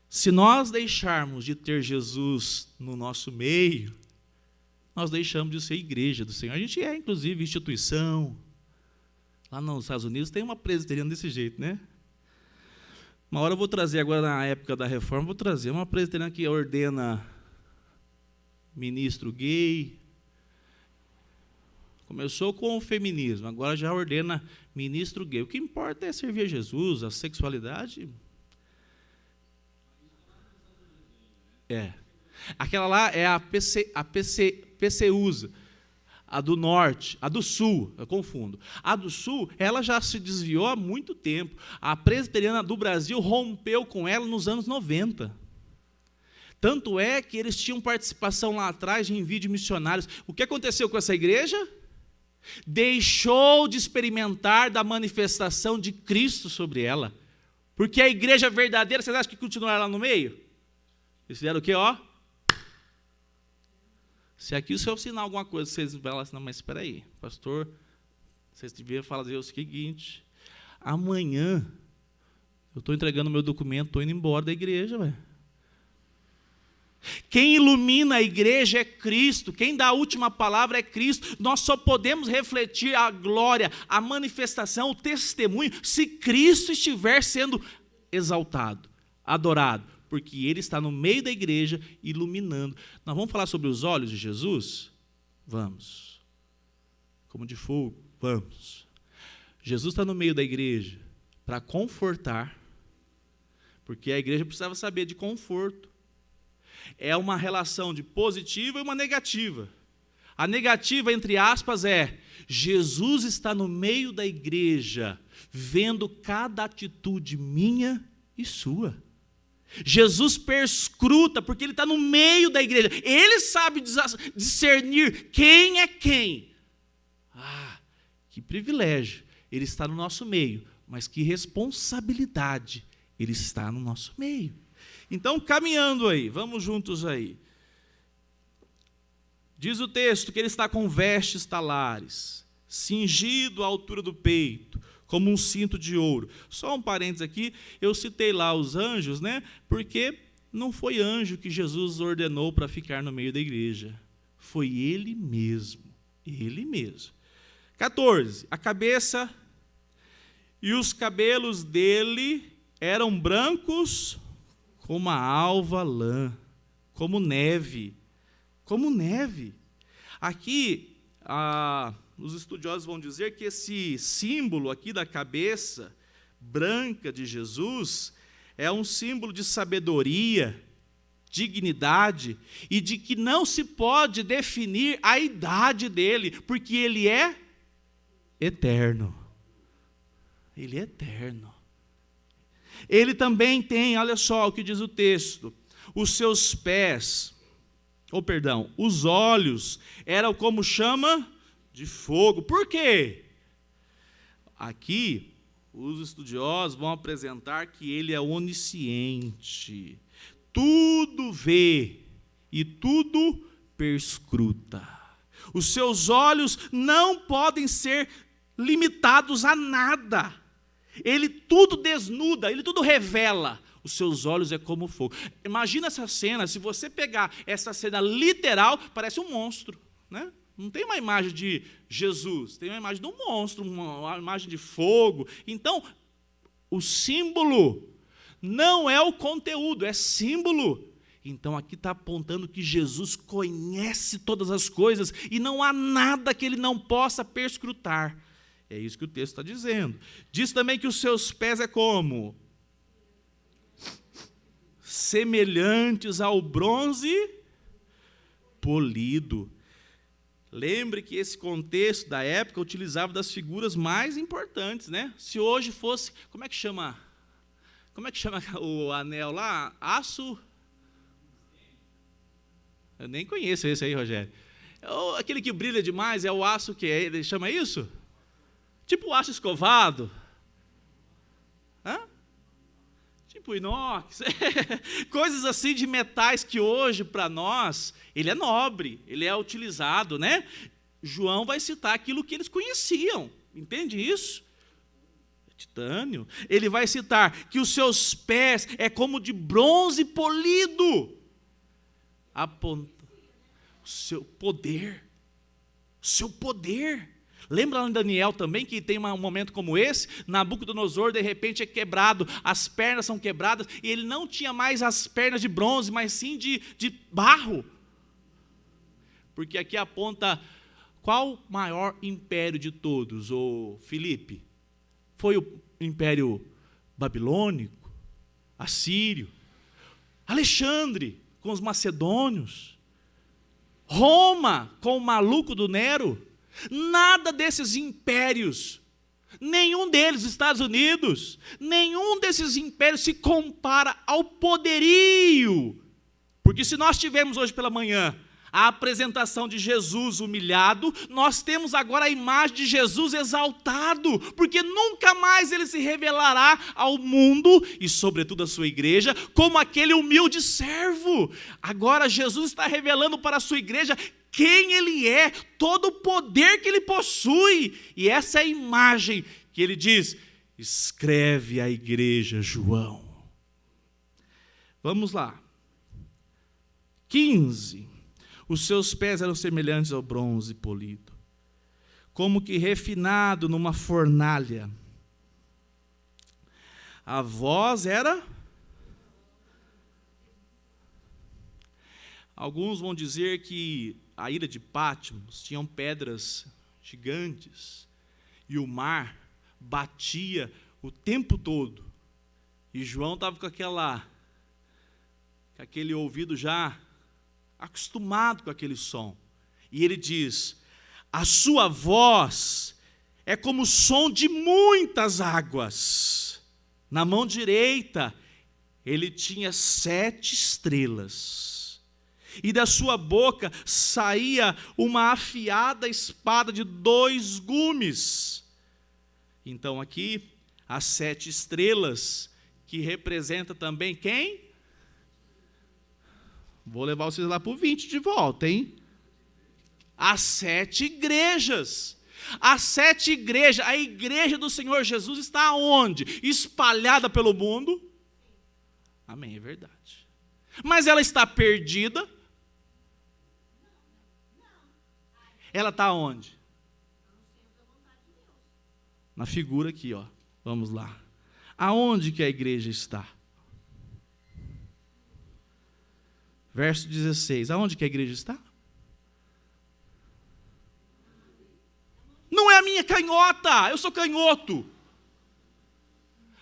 Se nós deixarmos de ter Jesus no nosso meio, nós deixamos de ser igreja do Senhor. A gente é, inclusive, instituição. Lá nos Estados Unidos tem uma presbiteriana desse jeito, né? Uma hora eu vou trazer, agora na época da reforma, vou trazer uma presbiteriana que ordena ministro gay. Começou com o feminismo, agora já ordena ministro gay. O que importa é servir a Jesus, a sexualidade. Aquela lá é a PCUSA, a do norte, a do sul, eu confundo. A do sul, ela já se desviou há muito tempo. A presbiteriana do Brasil rompeu com ela nos anos 90. Tanto é que eles tinham participação lá atrás de envio de missionários. O que aconteceu com essa igreja? Deixou de experimentar da manifestação de Cristo sobre ela. Porque a igreja verdadeira, vocês acham que continuaram lá no meio? Eles fizeram o quê? Ó. Se aqui o senhor ensinar alguma coisa, vocês vão lá, não, mas espera aí, pastor, vocês deviam fazer o seguinte: amanhã eu estou entregando meu documento, estou indo embora da igreja, velho. Quem ilumina a igreja é Cristo, quem dá a última palavra é Cristo. Nós só podemos refletir a glória, a manifestação, o testemunho, se Cristo estiver sendo exaltado, adorado. Porque ele está no meio da igreja, iluminando. Nós vamos falar sobre os olhos de Jesus? Vamos. Como de fogo? Vamos. Jesus está no meio da igreja para confortar, porque a igreja precisava saber de conforto. É uma relação de positiva e uma negativa. A negativa, entre aspas, é: Jesus está no meio da igreja, vendo cada atitude minha e sua. Jesus perscruta, porque ele está no meio da igreja. Ele sabe discernir quem é quem. Ah, que privilégio. Ele está no nosso meio, mas que responsabilidade. Ele está no nosso meio. Então, caminhando aí, vamos juntos aí. Diz o texto que ele está com vestes talares, cingido à altura do peito, como um cinto de ouro. Só um parênteses aqui, eu citei lá os anjos, né? Porque não foi anjo que Jesus ordenou para ficar no meio da igreja. Foi ele mesmo. Ele mesmo. 14. A cabeça e os cabelos dele eram brancos como a alva lã, como neve. Como neve. Aqui, os estudiosos vão dizer que esse símbolo aqui da cabeça branca de Jesus é um símbolo de sabedoria, dignidade e de que não se pode definir a idade dele, porque ele é eterno. Ele é eterno. Ele também tem, olha só o que diz o texto, os seus pés, os olhos eram como chama de fogo. Por quê? Aqui, os estudiosos vão apresentar que ele é onisciente. Tudo vê e tudo perscruta. Os seus olhos não podem ser limitados a nada. Ele tudo desnuda, ele tudo revela. Os seus olhos é como fogo. Imagina essa cena, se você pegar essa cena literal, parece um monstro, né? Não tem uma imagem de Jesus, tem uma imagem de um monstro, uma imagem de fogo. Então, o símbolo não é o conteúdo, é símbolo. Então aqui está apontando que Jesus conhece todas as coisas e não há nada que ele não possa perscrutar. É isso que o texto está dizendo. Diz também que os seus pés é como? Semelhantes ao bronze polido. Lembre que esse contexto da época utilizava das figuras mais importantes, né? Se hoje fosse, como é que chama o anel lá? Aço? Eu nem conheço esse aí, Rogério. Aquele que brilha demais é o aço que ele chama isso? Tipo o aço escovado. Hã? Tipo inox. Coisas assim de metais que hoje, para nós, ele é nobre, ele é utilizado, né? João vai citar aquilo que eles conheciam. Entende isso? Titânio. Ele vai citar que os seus pés é como de bronze polido. Aponta o seu poder. O seu poder. Lembra lá em Daniel também que tem um momento como esse? Nabucodonosor de repente é quebrado, as pernas são quebradas e ele não tinha mais as pernas de bronze, mas sim de barro. Porque aqui aponta qual o maior império de todos, ô Filipe? Foi o império babilônico, assírio, Alexandre com os macedônios, Roma com o maluco do Nero. Nada desses impérios, nenhum deles, Estados Unidos, nenhum desses impérios se compara ao poderio. Porque se nós tivemos hoje pela manhã a apresentação de Jesus humilhado, nós temos agora a imagem de Jesus exaltado, porque nunca mais ele se revelará ao mundo, e sobretudo à sua igreja, como aquele humilde servo. Agora Jesus está revelando para a sua igreja quem ele é, todo o poder que ele possui, e essa é a imagem que ele diz, escreve à igreja, João. Vamos lá. 15. Os seus pés eram semelhantes ao bronze polido, como que refinado numa fornalha. A voz era... Alguns vão dizer que a ilha de Patmos tinham pedras gigantes e o mar batia o tempo todo. E João estava com aquele ouvido já acostumado com aquele som. E ele diz, a sua voz é como o som de muitas águas. Na mão direita, ele tinha 7 estrelas. E da sua boca saía uma afiada espada de 2 gumes. Então aqui, as 7 estrelas, que representa também quem? Vou levar vocês lá para o 20 de volta, hein? As 7 igrejas. As 7 igrejas, a igreja do Senhor Jesus está onde? Espalhada pelo mundo. Amém, é verdade. Mas ela está perdida. Ela está onde? Na figura aqui, ó. Vamos lá. Aonde que a igreja está? Verso 16. Aonde que a igreja está? Não é a minha canhota, eu sou canhoto.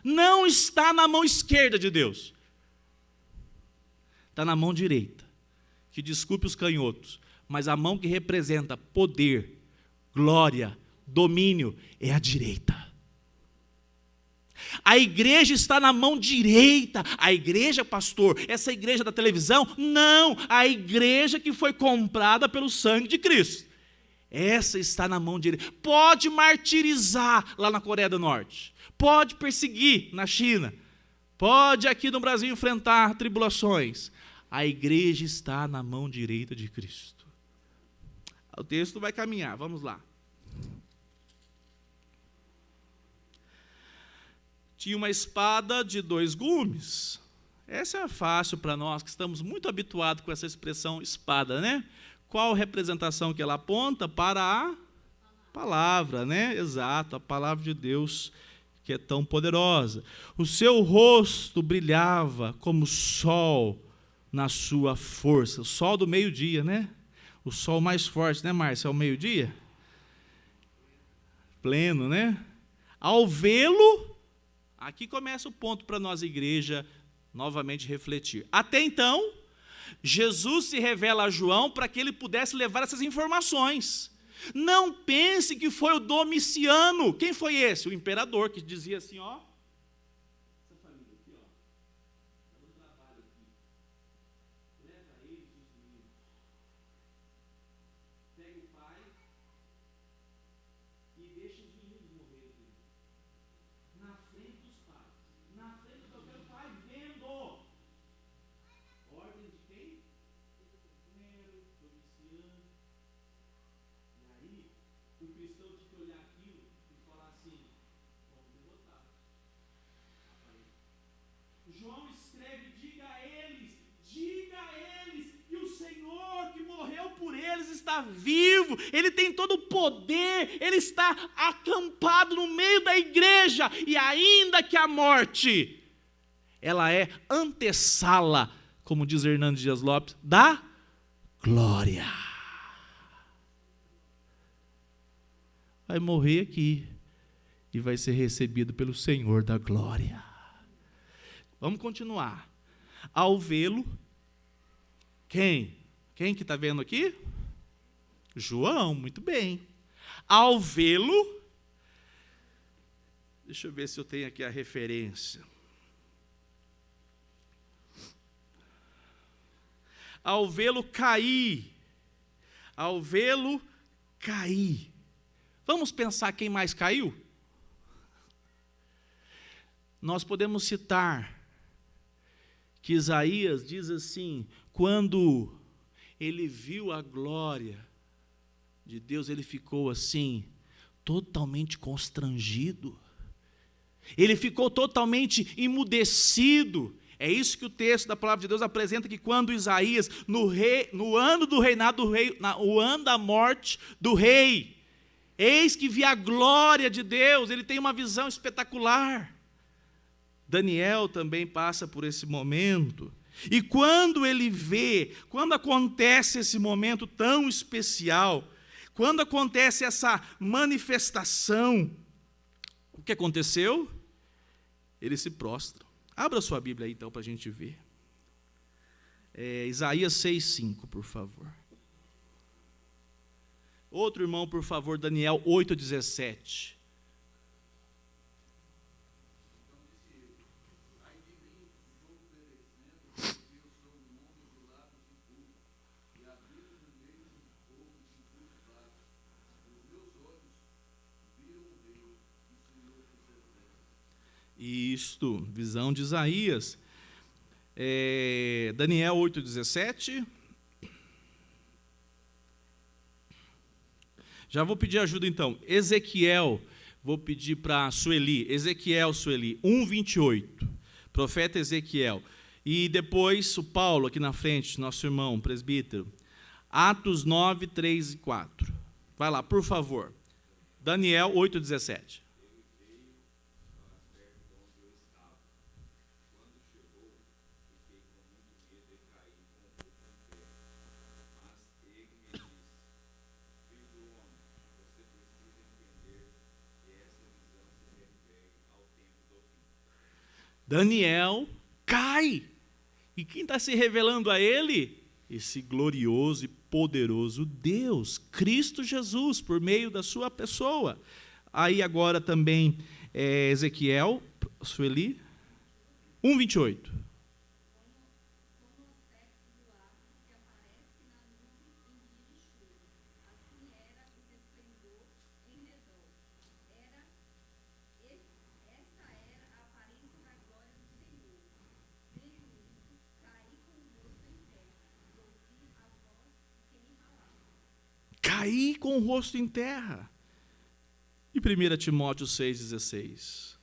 Não está na mão esquerda de Deus. Está na mão direita. Que desculpe os canhotos, mas a mão que representa poder, glória, domínio, é a direita. A igreja está na mão direita. A igreja, pastor, essa igreja da televisão? Não, a igreja que foi comprada pelo sangue de Cristo. Essa está na mão direita. Pode martirizar lá na Coreia do Norte. Pode perseguir na China. Pode aqui no Brasil enfrentar tribulações. A igreja está na mão direita de Cristo. O texto vai caminhar, vamos lá. Tinha uma espada de 2 gumes. Essa é fácil para nós, que estamos muito habituados com essa expressão espada, né? Qual representação que ela aponta? Para a palavra, né? Exato, a palavra de Deus, que é tão poderosa. O seu rosto brilhava como o sol na sua força. O sol do meio-dia, né? O sol mais forte, né, Márcia? É o meio-dia? Pleno, né? Ao vê-lo, aqui começa o ponto para nós, igreja, novamente refletir. Até então, Jesus se revela a João para que ele pudesse levar essas informações. Não pense que foi o Domiciano. Quem foi esse? O imperador que dizia assim, ó. Essa família aqui, ó. Está no trabalho aqui. Leva eles os meninos. Pega o pai e deixa os meninos morrerem. Na frente dos pais. Na frente do meu pai vendo. Ordem de quem? Nero, Domiciano. E aí, o cristão tinha que olhar aquilo e falar assim, vamos derrotar. João escreve, diga a eles, que o Senhor que morreu por eles está vivo, Ele tem todo o poder, Ele está acampado no meio da igreja, e ainda que a morte, ela é antessala, como diz Hernandes Dias Lopes, da glória. Vai morrer aqui e vai ser recebido pelo Senhor da glória. Vamos continuar. Ao vê-lo, quem? Quem que está vendo aqui? João, muito bem. Ao vê-lo, deixa eu ver se eu tenho aqui a referência. Ao vê-lo cair. Ao vê-lo cair. Vamos pensar quem mais caiu? Nós podemos citar que Isaías diz assim, quando ele viu a glória de Deus, ele ficou assim, totalmente constrangido. Ele ficou totalmente emudecido. É isso que o texto da palavra de Deus apresenta, que quando Isaías, no ano do reinado do rei, o ano da morte do rei, eis que vi a glória de Deus, ele tem uma visão espetacular. Daniel também passa por esse momento. E quando ele vê, quando acontece esse momento tão especial, quando acontece essa manifestação, o que aconteceu? Ele se prostra. Abra sua Bíblia aí, então, para a gente ver. Isaías 6,5, por favor. Outro irmão, por favor, Daniel 8,17. Isto, visão de Isaías. Daniel 8,17. Já vou pedir ajuda então. Ezequiel, vou pedir para Sueli. Ezequiel, Sueli, 1,28. Profeta Ezequiel. E depois o Paulo aqui na frente, nosso irmão, presbítero. Atos 9, 3 e 4. Vai lá, por favor. Daniel 8,17. Daniel cai. E quem está se revelando a ele? Esse glorioso e poderoso Deus, Cristo Jesus, por meio da sua pessoa. Aí agora também Ezequiel, Sueli, 1,28. Caí com o rosto em terra. E 1 Timóteo 6,16.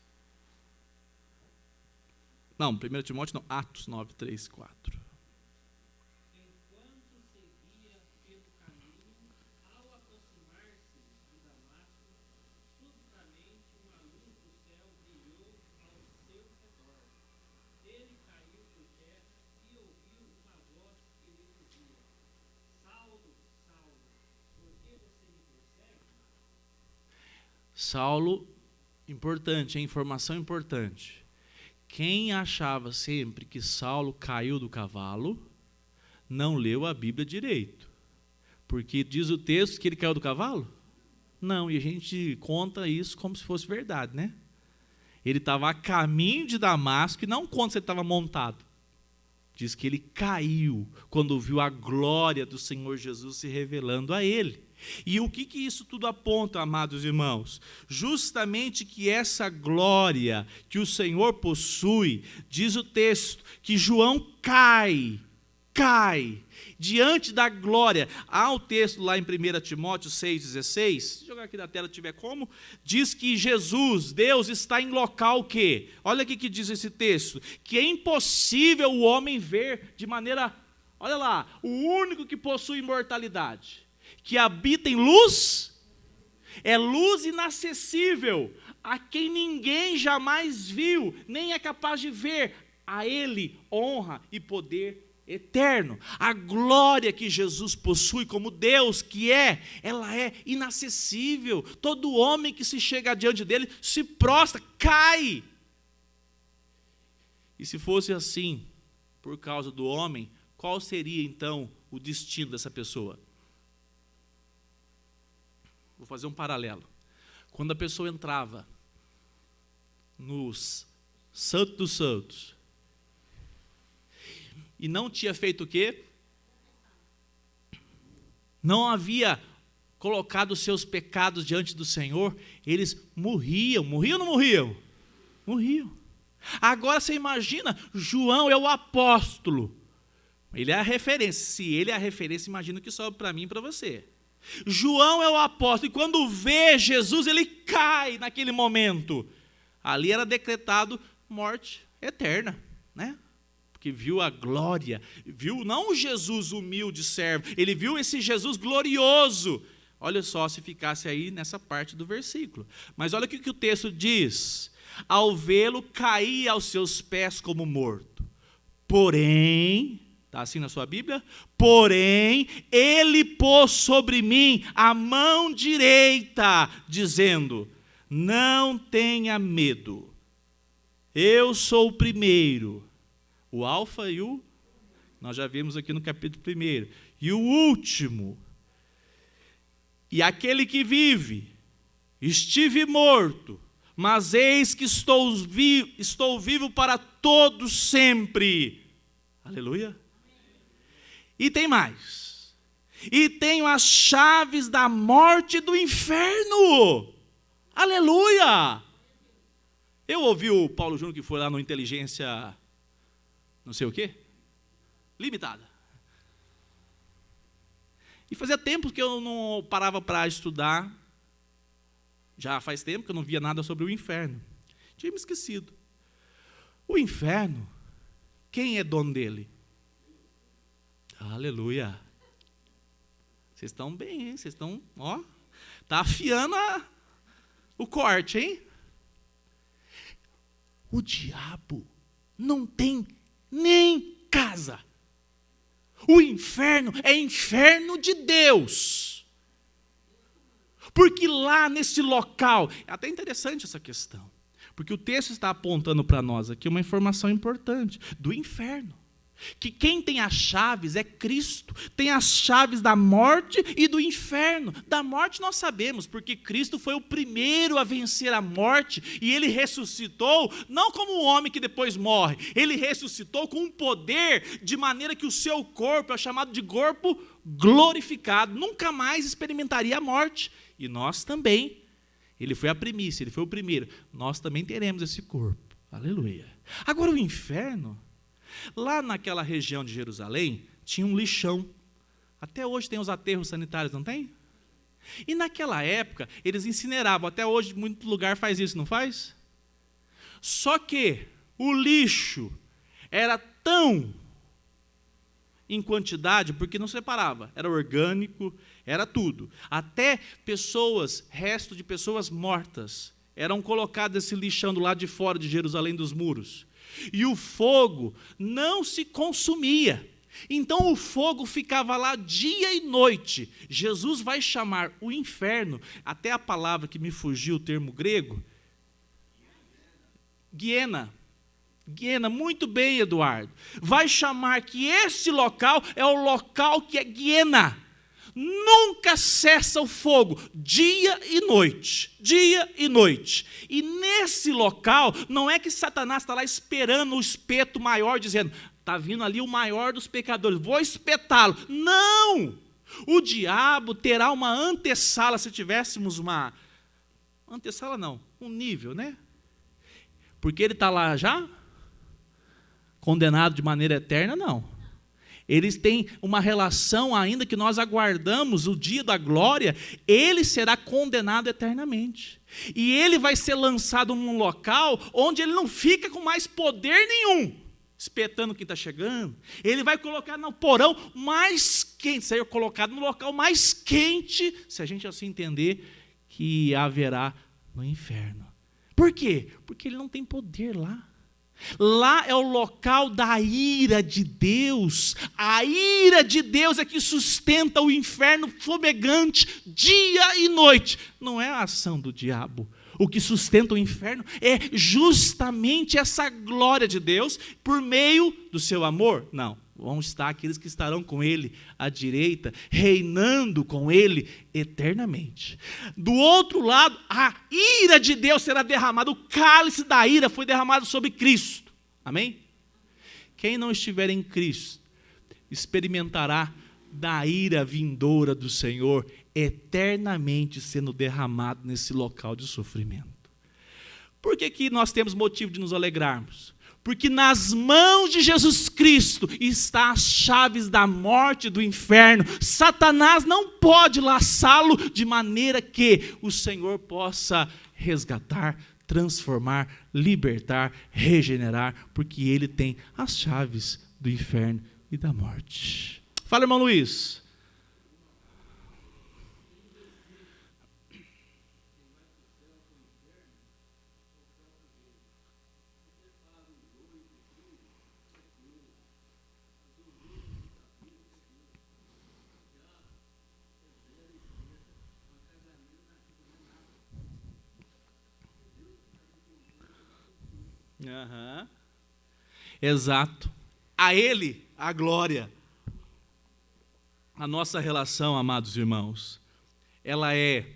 Não, 1 Timóteo não, Atos 9, 3 e 4. Enquanto seguia pelo caminho, ao aproximar-se de Damasco, subitamente uma luz do céu brilhou ao seu redor. Ele caiu por terra e ouviu uma Saulo, importante, informação importante. Quem achava sempre que Saulo caiu do cavalo, não leu a Bíblia direito. Porque diz o texto que ele caiu do cavalo? Não, e a gente conta isso como se fosse verdade, né? Ele estava a caminho de Damasco e não conta se ele estava montado. Diz que ele caiu quando viu a glória do Senhor Jesus se revelando a ele. E o que isso tudo aponta, amados irmãos? Justamente que essa glória que o Senhor possui, diz o texto, que João cai diante da glória. Há o texto lá em 1 Timóteo 6,16, se jogar aqui na tela tiver como, diz que Jesus, Deus, está em local que, olha aqui que diz esse texto, que é impossível o homem ver de maneira, olha lá, o único que possui imortalidade, que habita em luz, é luz inacessível, a quem ninguém jamais viu, nem é capaz de ver, a ele honra e poder eterno. A glória que Jesus possui como Deus que é, ela é inacessível. Todo homem que se chega diante dele se prostra, cai. E se fosse assim, por causa do homem, qual seria então o destino dessa pessoa? Vou fazer um paralelo. Quando a pessoa entrava nos Santos dos Santos, e não tinha feito o quê? Não havia colocado os seus pecados diante do Senhor, eles morriam. Morriam ou não morriam? Morriam. Agora você imagina, João é o apóstolo. Ele é a referência. Se ele é a referência, imagina que sobe para mim e para você. João é o apóstolo, e quando vê Jesus, ele cai naquele momento. Ali era decretado morte eterna, né? Porque viu a glória, viu não o Jesus humilde servo, ele viu esse Jesus glorioso. Olha só se ficasse aí nessa parte do versículo. Mas olha o que o texto diz. Ao vê-lo, caía aos seus pés como morto. Porém, está assim na sua Bíblia? Porém, ele pôs sobre mim a mão direita, dizendo, não tenha medo, eu sou o primeiro, o alfa e o, nós já vimos aqui no capítulo 1, e o último, e aquele que vive, estive morto, mas eis que estou vivo para todos sempre. Aleluia. E tem mais. E tenho as chaves da morte e do inferno. Aleluia. Eu ouvi o Paulo Júnior que foi lá no Inteligência, não sei o quê, limitada. E fazia tempo que eu não parava para estudar. Já faz tempo que eu não via nada sobre o inferno. Tinha me esquecido. O inferno, quem é dono dele? Aleluia. Vocês estão bem, hein? Vocês estão, ó, tá afiando o corte, hein? O diabo não tem nem casa. O inferno é inferno de Deus. Porque lá nesse local, é até interessante essa questão, porque o texto está apontando para nós aqui uma informação importante do inferno. Que quem tem as chaves é Cristo, tem as chaves da morte e do inferno. Da morte nós sabemos, porque Cristo foi o primeiro a vencer a morte, e ele ressuscitou, não como um homem que depois morre, ele ressuscitou com um poder, de maneira que o seu corpo é chamado de corpo glorificado, nunca mais experimentaria a morte, e nós também. Ele foi a primícia, ele foi o primeiro, nós também teremos esse corpo, aleluia. Agora o inferno, lá naquela região de Jerusalém, tinha um lixão. Até hoje tem os aterros sanitários, não tem? E naquela época, eles incineravam. Até hoje, muito lugar faz isso, não faz? Só que o lixo era tão em quantidade, porque não separava. Era orgânico, era tudo. Até pessoas, resto de pessoas mortas, eram colocadas esse lixão do lado de fora de Jerusalém dos muros. E o fogo não se consumia. Então o fogo ficava lá dia e noite. Jesus vai chamar o inferno, até a palavra que me fugiu, o termo grego, Guiena. Guiena, muito bem, Eduardo. Vai chamar que esse local é o local que é Guiena. Nunca cessa o fogo, dia e noite, dia e noite. E nesse local, não é que Satanás está lá esperando o espeto maior, dizendo, está vindo ali o maior dos pecadores, vou espetá-lo. Não! O diabo terá uma antessala, se tivéssemos uma... Antessala não, um nível, né? Porque ele está lá já? Condenado de maneira eterna, não. Eles têm uma relação ainda que nós aguardamos o dia da glória, ele será condenado eternamente. E ele vai ser lançado num local onde ele não fica com mais poder nenhum, espetando quem está chegando. Ele vai colocar no porão mais quente, ser colocado no local mais quente, se a gente assim entender, que haverá no inferno. Por quê? Porque ele não tem poder lá. Lá é o local da ira de Deus. A ira de Deus é que sustenta o inferno fumegante dia e noite. Não é a ação do diabo. O que sustenta o inferno é justamente essa glória de Deus por meio do seu amor. Não, vão estar aqueles que estarão com ele à direita, reinando com ele eternamente. Do outro lado, a ira de Deus será derramada, o cálice da ira foi derramado sobre Cristo. Amém? Quem não estiver em Cristo, experimentará da ira vindoura do Senhor, eternamente sendo derramado nesse local de sofrimento. Por que nós temos motivo de nos alegrarmos? Porque nas mãos de Jesus Cristo está as chaves da morte e do inferno. Satanás não pode laçá-lo de maneira que o Senhor possa resgatar, transformar, libertar, regenerar, porque ele tem as chaves do inferno e da morte. Fala, irmão Luiz. Uhum. Exato. A ele a glória. A nossa relação, amados irmãos, ela é,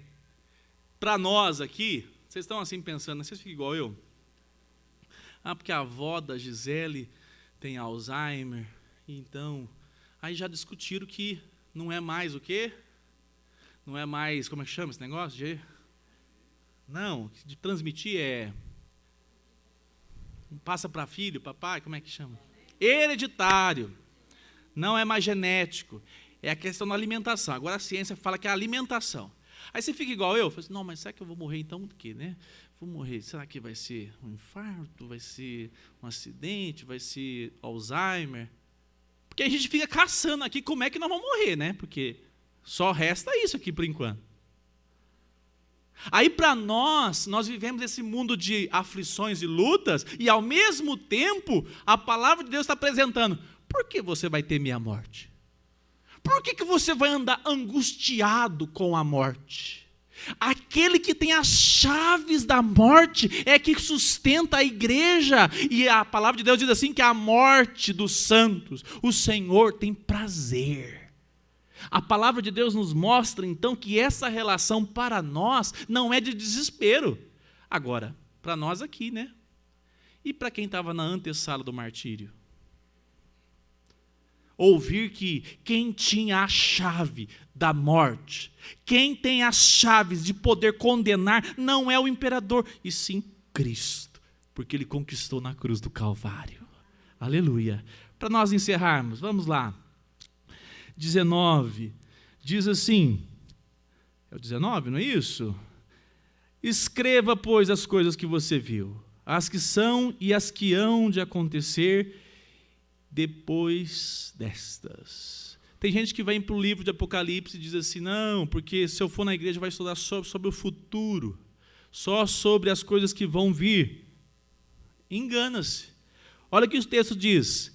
para nós aqui, vocês estão assim pensando, vocês ficam igual eu? Porque a avó da Gisele tem Alzheimer, então, aí já discutiram que não é mais o quê? Não é mais, como é que chama esse negócio? Não, de transmitir é... Passa para filho, papai, como é que chama? Hereditário. Não é mais genético. É a questão da alimentação. Agora a ciência fala que é a alimentação. Aí você fica igual eu, fala assim, não, mas será que eu vou morrer então do quê, né? Vou morrer, será que vai ser um infarto, vai ser um acidente, vai ser Alzheimer? Porque a gente fica caçando aqui como é que nós vamos morrer, né? Porque só resta isso aqui por enquanto. Aí para nós vivemos esse mundo de aflições e lutas, e ao mesmo tempo, a palavra de Deus está apresentando, por que você vai temer a morte? Por que você vai andar angustiado com a morte? Aquele que tem as chaves da morte é que sustenta a igreja, e a palavra de Deus diz assim, que a morte dos santos, o Senhor tem prazer. A palavra de Deus nos mostra, então, que essa relação para nós não é de desespero. Agora, para nós aqui, né? E para quem estava na antessala do martírio? Ouvir que quem tinha a chave da morte, quem tem as chaves de poder condenar, não é o imperador, e sim Cristo, porque ele conquistou na cruz do Calvário. Aleluia. Para nós encerrarmos, vamos lá. 19, diz assim, é o 19, não é isso? Escreva, pois, as coisas que você viu, as que são e as que hão de acontecer depois destas. Tem gente que vai para o livro de Apocalipse e diz assim, não, porque se eu for na igreja vai estudar sobre o futuro, só sobre as coisas que vão vir. Engana-se. Olha o que o texto diz.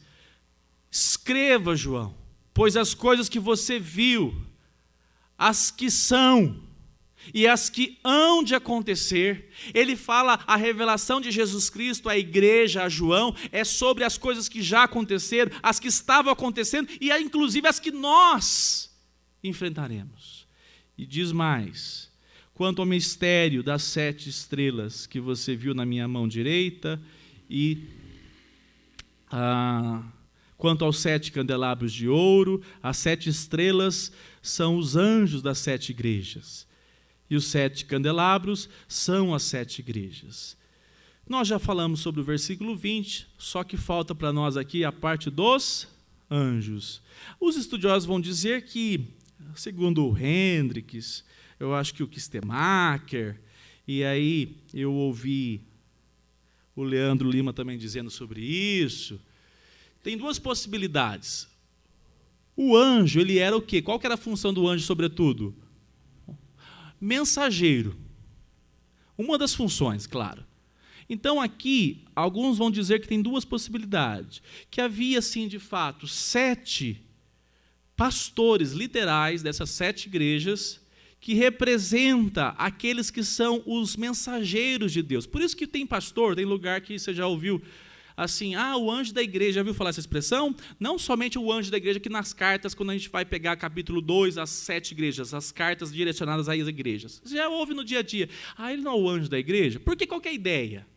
Escreva, João, pois as coisas que você viu, as que são e as que hão de acontecer. Ele fala a revelação de Jesus Cristo à igreja, a João, é sobre as coisas que já aconteceram, as que estavam acontecendo e inclusive as que nós enfrentaremos. E diz mais: quanto ao mistério das 7 estrelas que você viu na minha mão direita e quanto aos 7 candelabros de ouro, as 7 estrelas são os anjos das 7 igrejas. E os 7 candelabros são as 7 igrejas. Nós já falamos sobre o versículo 20, só que falta para nós aqui a parte dos anjos. Os estudiosos vão dizer que, segundo o Hendricks, eu acho que o Kistemacher, e aí eu ouvi o Leandro Lima também dizendo sobre isso, tem 2 possibilidades. O anjo, ele era o quê? Qual que era a função do anjo, sobretudo? Mensageiro. Uma das funções, claro. Então, aqui, alguns vão dizer que tem 2 possibilidades. Que havia, sim, de fato, 7 pastores literais dessas 7 igrejas que representa aqueles que são os mensageiros de Deus. Por isso que tem pastor, tem lugar que você já ouviu assim, o anjo da igreja, já ouviu falar essa expressão? Não somente o anjo da igreja, que nas cartas, quando a gente vai pegar capítulo 2, as 7 igrejas, as cartas direcionadas às igrejas. Você já ouve no dia a dia, ele não é o anjo da igreja? Porque qual que é a ideia?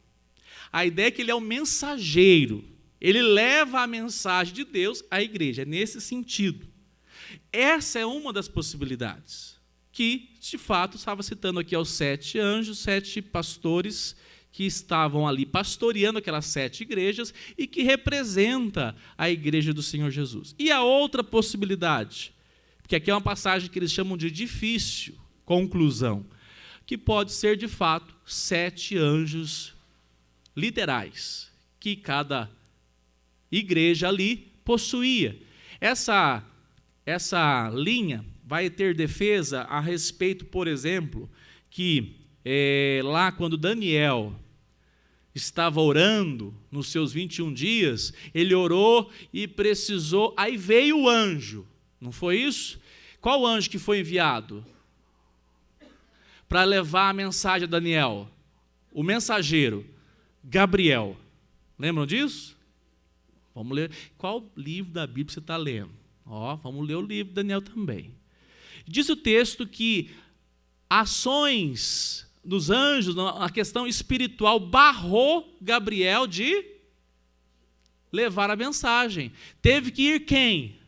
A ideia é que ele é o mensageiro, ele leva a mensagem de Deus à igreja, é nesse sentido. Essa é uma das possibilidades, que de fato estava citando aqui aos 7 anjos, 7 pastores que estavam ali pastoreando aquelas 7 igrejas e que representa a igreja do Senhor Jesus. E a outra possibilidade, porque aqui é uma passagem que eles chamam de difícil conclusão, que pode ser de fato 7 anjos literais, que cada igreja ali possuía. Essa linha vai ter defesa a respeito, por exemplo, que lá quando Daniel estava orando nos seus 21 dias, ele orou e precisou, aí veio o anjo, não foi isso? Qual anjo que foi enviado para levar a mensagem a Daniel? O mensageiro, Gabriel. Lembram disso? Vamos ler. Qual livro da Bíblia você está lendo? Vamos ler o livro de Daniel também. Diz o texto que ações dos anjos, a questão espiritual, barrou Gabriel de levar a mensagem. Teve que ir quem?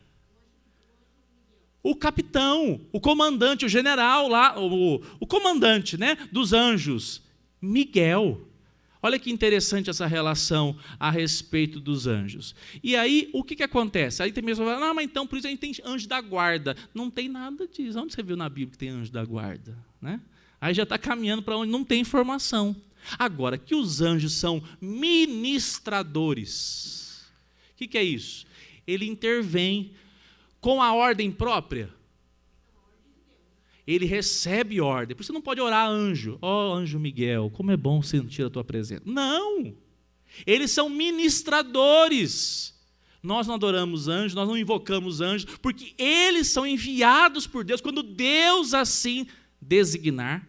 O capitão, o comandante, o general lá, o comandante, né, dos anjos, Miguel. Olha que interessante essa relação a respeito dos anjos. E aí, o que acontece? Aí tem pessoas que falam, mas então por isso a gente tem anjo da guarda. Não tem nada disso. Onde você viu na Bíblia que tem anjo da guarda? Né? Aí já está caminhando para onde não tem informação. Agora, que os anjos são ministradores. O que é isso? Ele intervém com a ordem própria. Ele recebe ordem. Por isso você não pode orar anjo. Anjo Miguel, como é bom sentir a tua presença. Não. Eles são ministradores. Nós não adoramos anjos, nós não invocamos anjos, porque eles são enviados por Deus, quando Deus assim designar,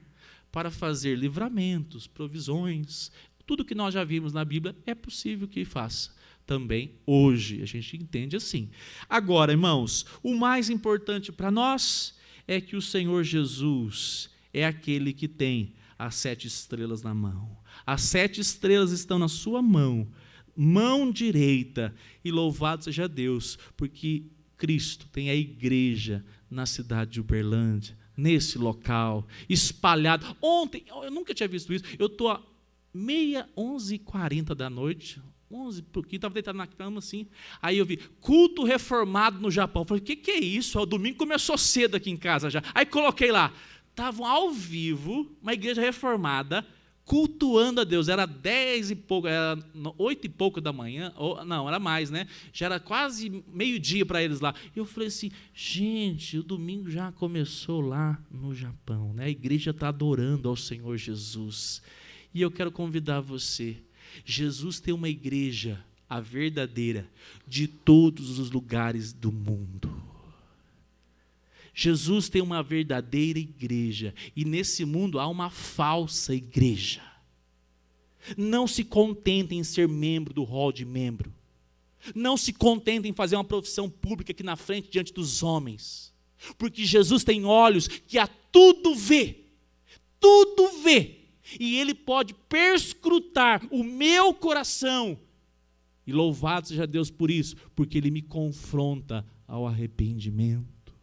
para fazer livramentos, provisões. Tudo que nós já vimos na Bíblia é possível que faça. Também hoje, a gente entende assim. Agora, irmãos, o mais importante para nós é que o Senhor Jesus é aquele que tem as 7 estrelas na mão. As 7 estrelas estão na sua mão direita, e louvado seja Deus, porque Cristo tem a igreja na cidade de Uberlândia, nesse local, espalhado. Ontem, eu nunca tinha visto isso, eu estou a 11h40 da noite, 11, porque estava deitado na cama assim, aí eu vi, culto reformado no Japão. Eu falei, o que é isso? O domingo começou cedo aqui em casa já. Aí coloquei lá, estavam ao vivo, uma igreja reformada, cultuando a Deus. Era 10 e pouco, era 8 e pouco da manhã, não, era mais, né? Já era quase meio-dia para eles lá. Eu falei assim, gente, o domingo já começou lá no Japão, né? A igreja está adorando ao Senhor Jesus. E eu quero convidar você. Jesus tem uma igreja a verdadeira, de todos os lugares do mundo. Jesus tem uma verdadeira igreja, e nesse mundo há uma falsa igreja. Não se contentem em ser membro do hall de membro. Não se contentem em fazer uma profissão pública aqui na frente, diante dos homens. Porque Jesus tem olhos que a tudo vê. Tudo vê. E Ele pode perscrutar o meu coração. E louvado seja Deus por isso, porque Ele me confronta ao arrependimento,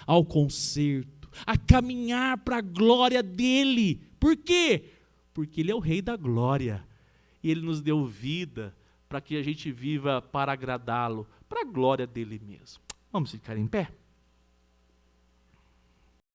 ao conserto, a caminhar para a glória dEle. Por quê? Porque Ele é o Rei da glória. E Ele nos deu vida para que a gente viva para agradá-lo, para a glória dEle mesmo. Vamos ficar em pé?